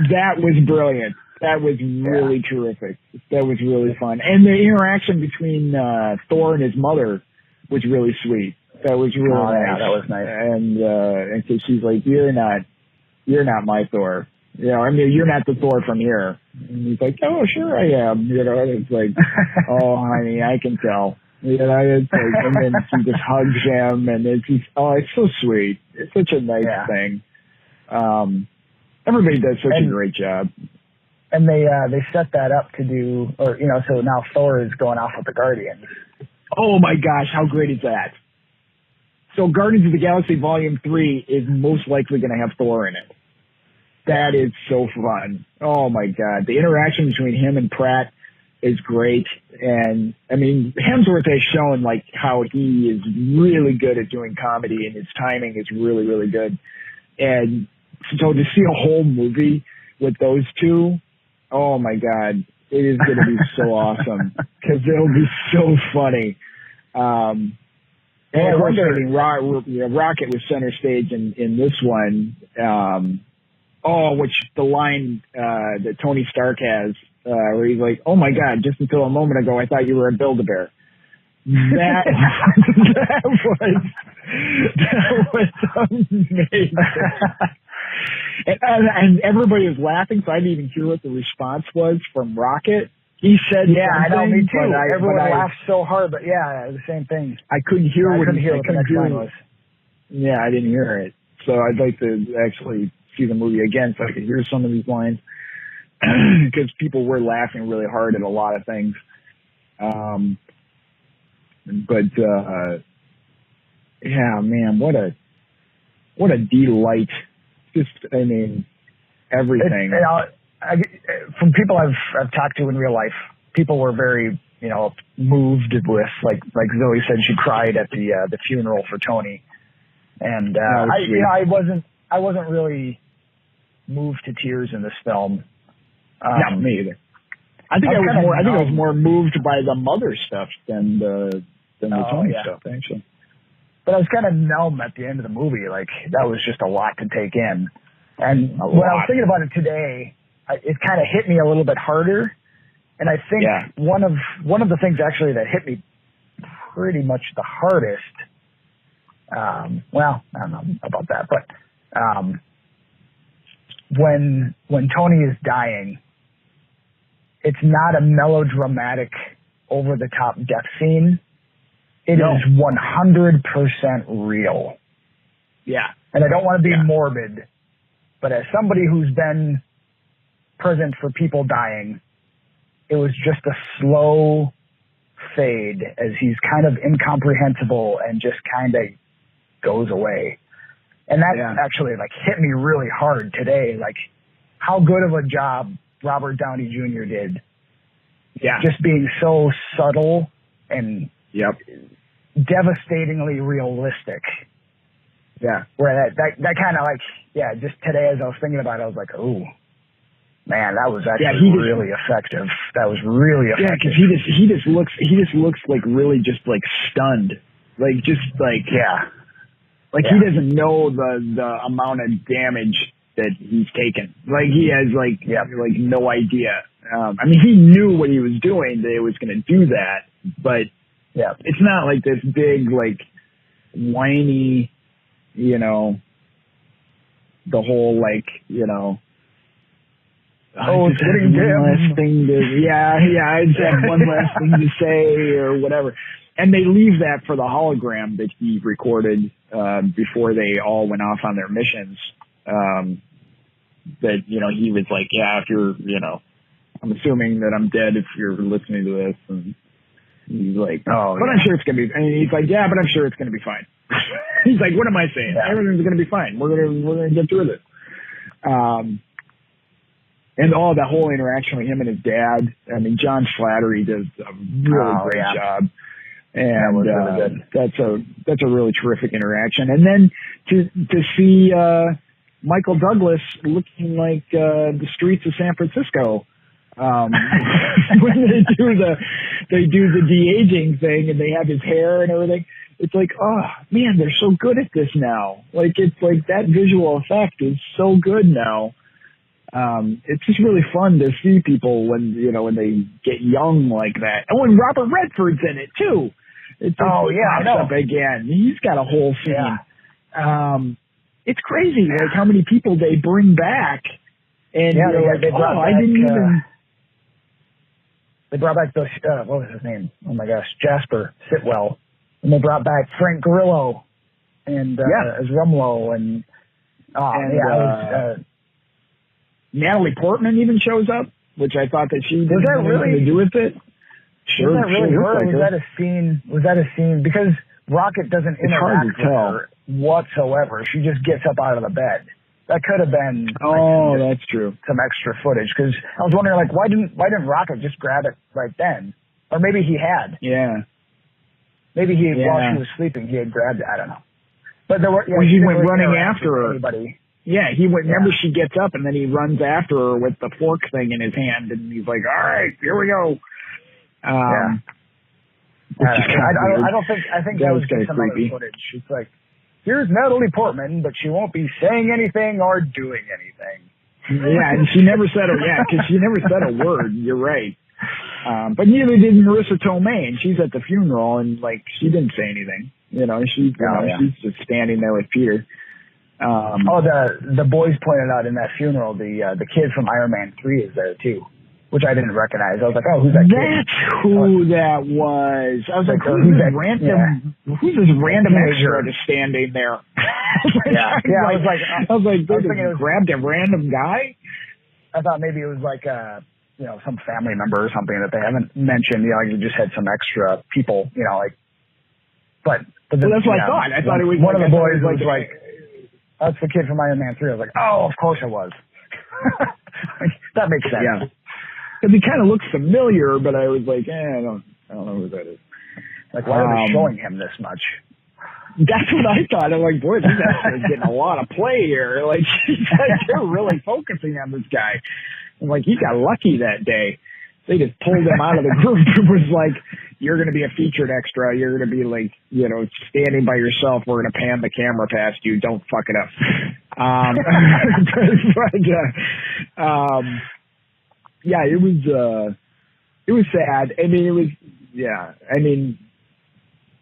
That was brilliant. That was really terrific. That was really fun. And the interaction between Thor and his mother was really sweet. That was really nice. Yeah, that was nice. And so she's like, you're not my Thor. You know, I mean, you're not the Thor from here. And he's like, oh, sure I am. You know, and it's like, oh, honey, I can tell. You know, it's like, and then she just hugs him, and it's so sweet. It's such a nice thing. Everybody does such a great job. And they set that up to do, or so now Thor is going off with the Guardians. Oh my gosh, how great is that? So Guardians of the Galaxy Volume 3 is most likely going to have Thor in it. That is so fun. Oh my God, the interaction between him and Pratt is great. And I mean, Hemsworth has shown like how he is really good at doing comedy, and his timing is really, really good. And so to see a whole movie with those two, oh my God, it is going to be so awesome because it'll be so funny. And of course, I mean, Rocket was center stage in this one. Which the line that Tony Stark has, where he's like, "Oh my God! Just until a moment ago, I thought you were a Build-A-Bear." That was amazing. And everybody was laughing, so I didn't even hear what the response was from Rocket. He said, I know, me too. Everyone laughed so hard, but the same thing. I couldn't hear what the next line was. Yeah, I didn't hear it. So I'd like to actually see the movie again so I could hear some of these lines, because people were laughing really hard at a lot of things. Yeah, man, what a delight. Just, I mean, everything. From people I've talked to in real life, people were very, moved with, like Zoe said, she cried at the funeral for Tony. And, I wasn't really moved to tears in this film. No, me either. I think I was more moved by the mother stuff than the Tony stuff, actually. But I was kind of numb at the end of the movie. Like, that was just a lot to take in. And when I was thinking about it today, it kind of hit me a little bit harder. And I think one of the things actually that hit me pretty much the hardest, I don't know about that, but when Tony is dying, it's not a melodramatic, over-the-top death scene. It is 100% real. Yeah. And I don't want to be morbid, but as somebody who's been present for people dying, it was just a slow fade as he's kind of incomprehensible and just kind of goes away. And that actually hit me really hard today. Like, how good of a job Robert Downey Jr. did. Yeah. Just being so subtle and devastatingly realistic. Yeah. Where that kind of just today as I was thinking about it, I was like, oh, man, that was actually really effective. That was really effective. Yeah, because he just looks like really just like stunned. Like just like he doesn't know the amount of damage that he's taken. Like he has like no idea. I mean, he knew what he was doing, that it was going to do that, but it's not like this big, like, whiny, you know, the whole, like, you know, it's getting one last thing to, I just have one last thing to say or whatever. And they leave that for the hologram that he recorded before they all went off on their missions. That, you know, he was like, yeah, if you're, you know, I'm assuming that I'm dead if you're listening to this. And he's like, I'm sure it's going to be, and he's like, yeah, but I'm sure it's going to be fine. He's like, what am I saying? Yeah. Everything's going to be fine. We're going to get through this. And that whole interaction with him and his dad. I mean, John Slattery does a really great job. And that's a really terrific interaction. And then to see Michael Douglas looking like the streets of San Francisco when they do the de-aging thing and they have his hair and everything. It's like, oh man, they're so good at this now. Like it's like that visual effect is so good now. It's just really fun to see people when they get young like that. Oh, and Robert Redford's in it too. It's I know. Up again. He's got a whole scene. Yeah. It's crazy, like how many people they bring back. And they brought back the what was his name? Oh my gosh, Jasper Sitwell. And they brought back Frank Grillo and as Rumlow and Natalie Portman even shows up, which I thought that she didn't have anything to do with it. Sure, was that really her? Like was that a scene? Was that a scene? Because Rocket doesn't interact with her whatsoever. She just gets up out of the bed. That could have been. Oh, that's true. Some extra footage, because I was wondering, like, why didn't Rocket just grab it right then? Or maybe he had. Yeah. Maybe while she was sleeping, he had grabbed it. I don't know. But there were. He went running after her. Anybody. Yeah, he went. Remember, she gets up and then he runs after her with the fork thing in his hand, and he's like, "All right, here we go." I think that was just some other footage. It's like, here's Natalie Portman, but she won't be saying anything or doing anything. Yeah, and she never said because she never said a word. You're right. But neither did Marissa Tomei, and she's at the funeral, and like she didn't say anything. She's just standing there with Peter. The boys pointed out in that funeral, the kid from Iron Man 3 is there too, which I didn't recognize. I was like, oh, who's that kid? That's who that was. I was like, who's this random extra just standing there? I was like, grabbed a random guy? I thought maybe it was like some family member or something that they haven't mentioned. Like you just had some extra people, but that's what I thought. I thought it was one of the boys was like, that's the kid from Iron Man 3. I was like, oh, of course it was. That makes sense. Yeah. Because he kind of looks familiar, but I was like, I don't know who that is. Like, why are they showing him this much? That's what I thought. I'm like, boy, this actor is getting a lot of play here. Like, they're really focusing on this guy. I'm like, he got lucky that day. They just pulled him out of the group. It was like, you're going to be a featured extra. You're going to be like, standing by yourself. We're going to pan the camera past you. Don't fuck it up. Yeah, it was sad. I mean,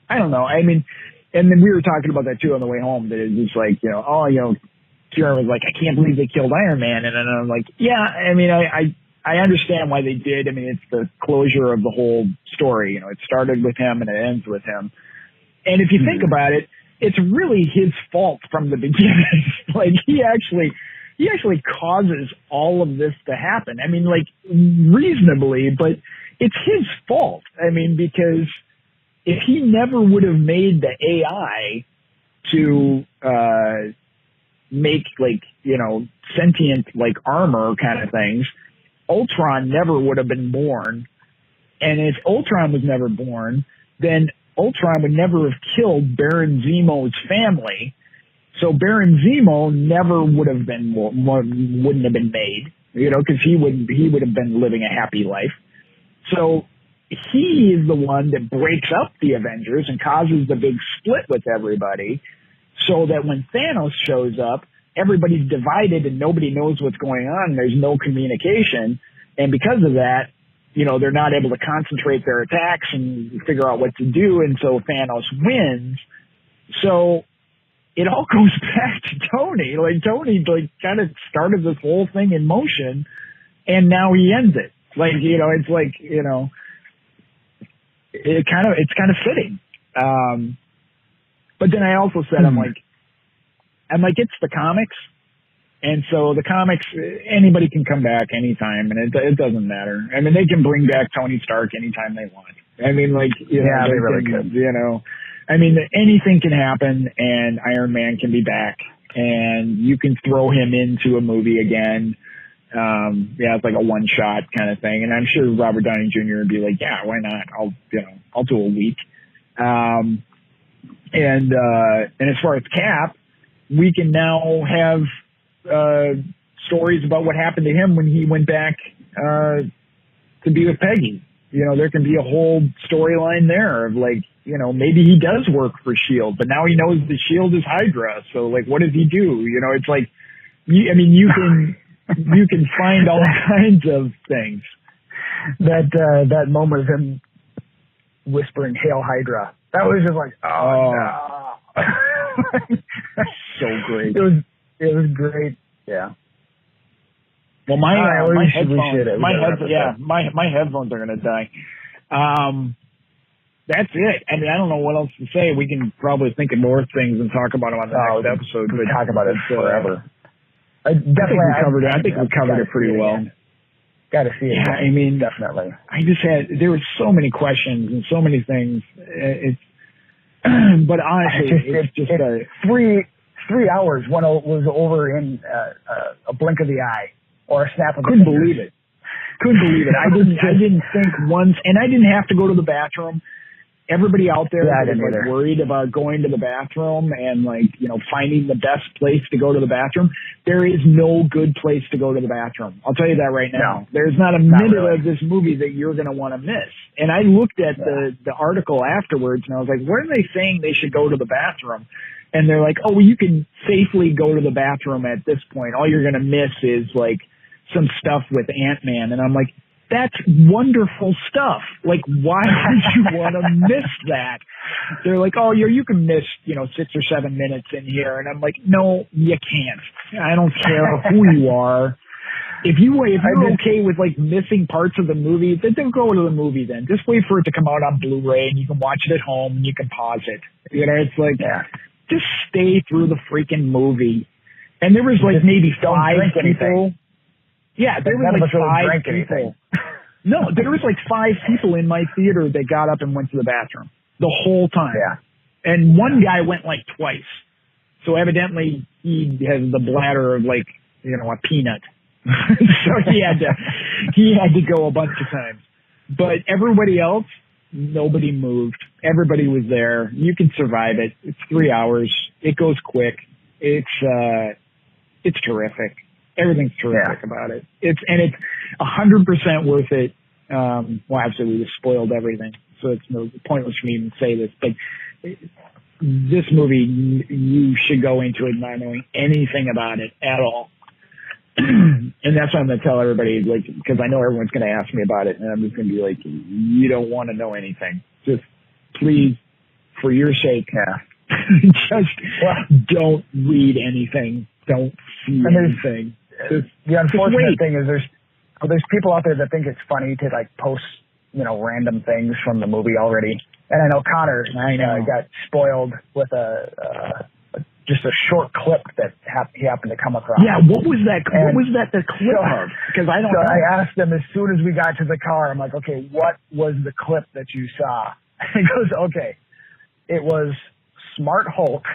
I don't know. I mean, and then we were talking about that too on the way home, that it's just like, Kieran was like, I can't believe they killed Iron Man. And then I'm like, yeah, I mean, I understand why they did. I mean, it's the closure of the whole story. It started with him and it ends with him. And if you think about it, it's really his fault from the beginning. Like he actually causes all of this to happen. I mean, like reasonably, but it's his fault. I mean, because if he never would have made the AI to make sentient armor kind of things, Ultron never would have been born. And if Ultron was never born, then Ultron would never have killed Baron Zemo's family. So Baron Zemo never wouldn't have been made, because he would have been living a happy life. So he is the one that breaks up the Avengers and causes the big split with everybody, so that when Thanos shows up, everybody's divided and nobody knows what's going on. There's no communication. And because of that, you know, they're not able to concentrate their attacks and figure out what to do. And so Thanos wins. So it all goes back to Tony. Like Tony, like kind of started this whole thing in motion and now he ends it. Like, you know, it's like, you know, it's kind of fitting. But then I also said, I'm like, it's the comics. And so the comics, anybody can come back anytime, and it doesn't matter. I mean, they can bring back Tony Stark anytime they want. I mean, like, you know, they really could. You know, I mean, anything can happen, and Iron Man can be back, and you can throw him into a movie again. Yeah, it's like a one shot kind of thing. And I'm sure Robert Downey Jr. would be like, yeah, why not? I'll do a week. And as far as Cap, we can now have stories about what happened to him when he went back to be with Peggy. You know, there can be a whole storyline there of like, you know, maybe he does work for S.H.I.E.L.D., but now he knows the S.H.I.E.L.D. is Hydra. So like, what does he do? You know, it's like, you can find all kinds of things. That moment of him whispering "Hail Hydra," that was just like, oh no. So great. It was great. Yeah. Well, my headphones are gonna die. That's it. I mean, I don't know what else to say. We can probably think of more things and talk about them on the next episode. We talk about it forever. I think we covered it pretty well. Got to see it. Yeah, I mean, definitely. There were so many questions and so many things. But honestly, it's just 3 hours was over in a blink of the eye or a snap of the Couldn't fingers. believe it. I didn't think once, and I didn't have to go to the bathroom. Everybody out there is like worried about going to the bathroom and like, you know, finding the best place to go to the bathroom. There is no good place to go to the bathroom. I'll tell you that right now. No, there's not a minute of this movie that you're going to want to miss. And I looked at the article afterwards and I was like, where are they saying they should go to the bathroom? And they're like, oh, well, you can safely go to the bathroom at this point. All you're going to miss is like some stuff with Ant-Man. And I'm like, that's wonderful stuff. Like, why would you want to miss that? They're like, oh, you can miss, 6 or 7 minutes in here. And I'm like, no, you can't. I don't care who you are. If you're okay with like missing parts of the movie, then don't go to the movie then. Just wait for it to come out on Blu-ray and you can watch it at home and you can pause it. It's like, just stay through the freaking movie. And there was like maybe 5 people. Anything. Yeah, there was like 5 people. No, there was like 5 people in my theater that got up and went to the bathroom the whole time. Yeah. And one guy went like twice. So evidently he has the bladder of like, a peanut. So he had to go a bunch of times. But everybody else, nobody moved. Everybody was there. You can survive it. It's 3 hours. It goes quick. It's terrific. Everything's terrific about it. It's 100% worth it. Well, obviously we just spoiled everything, so it's pointless for me to even say this, but this movie, you should go into it not knowing anything about it at all. And that's what I'm going to tell everybody, like, because I know everyone's going to ask me about it, and I'm just going to be like, you don't want to know anything. Just please, for your sake, just don't read anything. Don't see anything. The unfortunate thing is there's people out there that think it's funny to like post, random things from the movie already. And I know Connor got spoiled with just a short clip that he happened to come across. Yeah, what was that? What was that the clip of? Because I don't know. I asked him as soon as we got to the car, I'm like, okay, what was the clip that you saw? And he goes, okay, it was Smart Hulk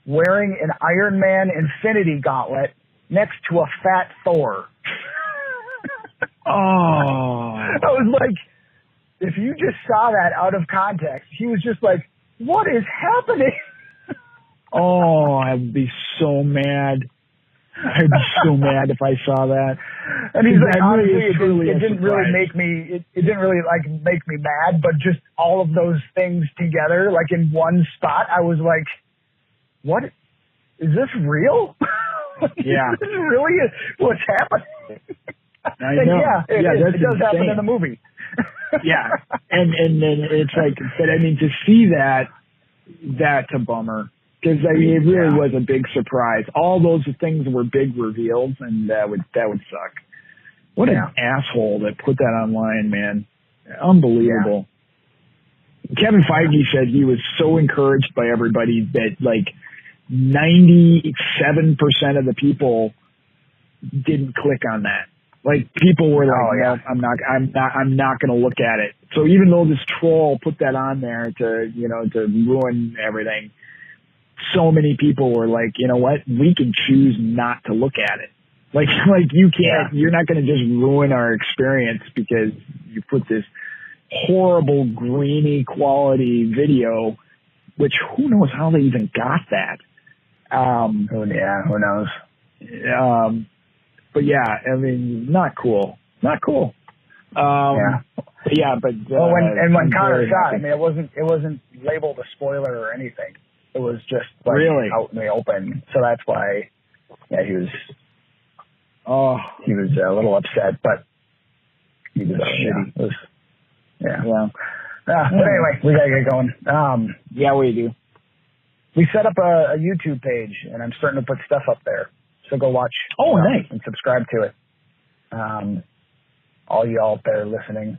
wearing an Iron Man Infinity Gauntlet next to a fat Thor. Oh. I was like, if you just saw that out of context, he was just like, what is happening? Oh, I'd be so mad. I'd be so mad if I saw that. And he's like, honestly, it didn't really make me mad, but just all of those things together, like in one spot, I was like, what? Is this real? Yeah. This is really what's happening. I know. It does happen in the movie. Yeah. And then it's like, but I mean, to see that's a bummer. Because I mean, it really was a big surprise. All those things were big reveals, and that would suck. What an asshole that put that online, man. Unbelievable. Yeah. Kevin Feige said he was so encouraged by everybody that like 97% of the people didn't click on that. Like people were like, no, I'm not going to look at it. So even though this troll put that on there to ruin everything, so many people were like, you know what? We can choose not to look at it. Like you can't, you're not going to just ruin our experience because you put this horrible grainy quality video, which who knows how they even got that. Who knows? But yeah, I mean, not cool. But when Connor shot, I mean, it wasn't labeled a spoiler or anything. It was just like out in the open. So that's why, he was a little upset, but he was shitty. But anyway, we gotta get going. Yeah, we do. We set up a YouTube page, and I'm starting to put stuff up there. So go watch. Nice. And subscribe to it. All y'all out there listening.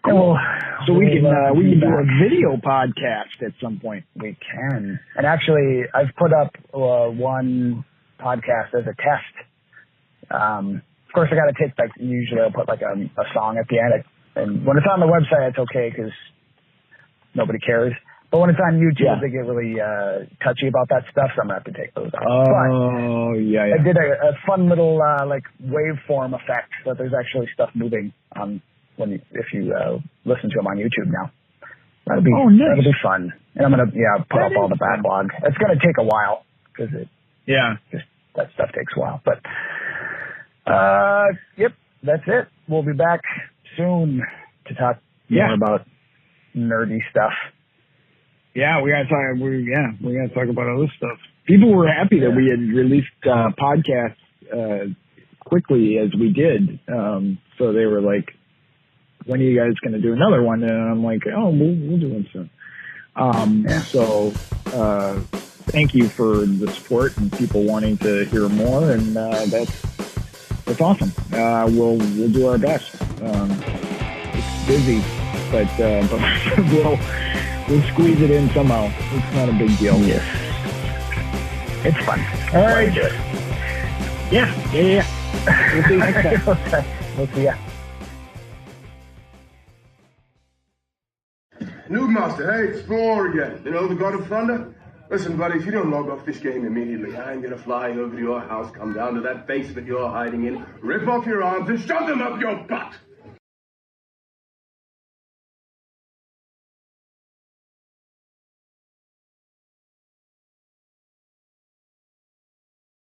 Cool. So we can do a video podcast at some point. We can. And actually, I've put up one podcast as a test. Of course, I got to take usually I'll put like a song at the end. And when it's on the website, it's okay because nobody cares. But when it's on YouTube, they get really touchy about that stuff, so I'm going to have to take those out. I did a fun little waveform effect that there's actually stuff moving if you listen to them on YouTube now. That'll be fun. And I'm going to put up all the backlog. It's going to take a while because that stuff takes a while. But that's it. We'll be back soon to talk more about nerdy stuff. Yeah, we gotta talk about other stuff. People were happy that we had released podcasts quickly as we did. So they were like, "When are you guys going to do another one?" And I'm like, "Oh, we'll do one soon." So thank you for the support and people wanting to hear more, and that's awesome. We'll do our best. It's busy, but we'll squeeze it in somehow. It's not a big deal. Yes. It's fun. All right. Yeah. We'll see you next time. Okay. We'll see ya. Noobmaster, hey, it's Thor again. You know, the God of Thunder? Listen, buddy, if you don't log off this game immediately, I'm gonna fly over to your house, come down to that basement you're hiding in, rip off your arms, and shove them up your butt!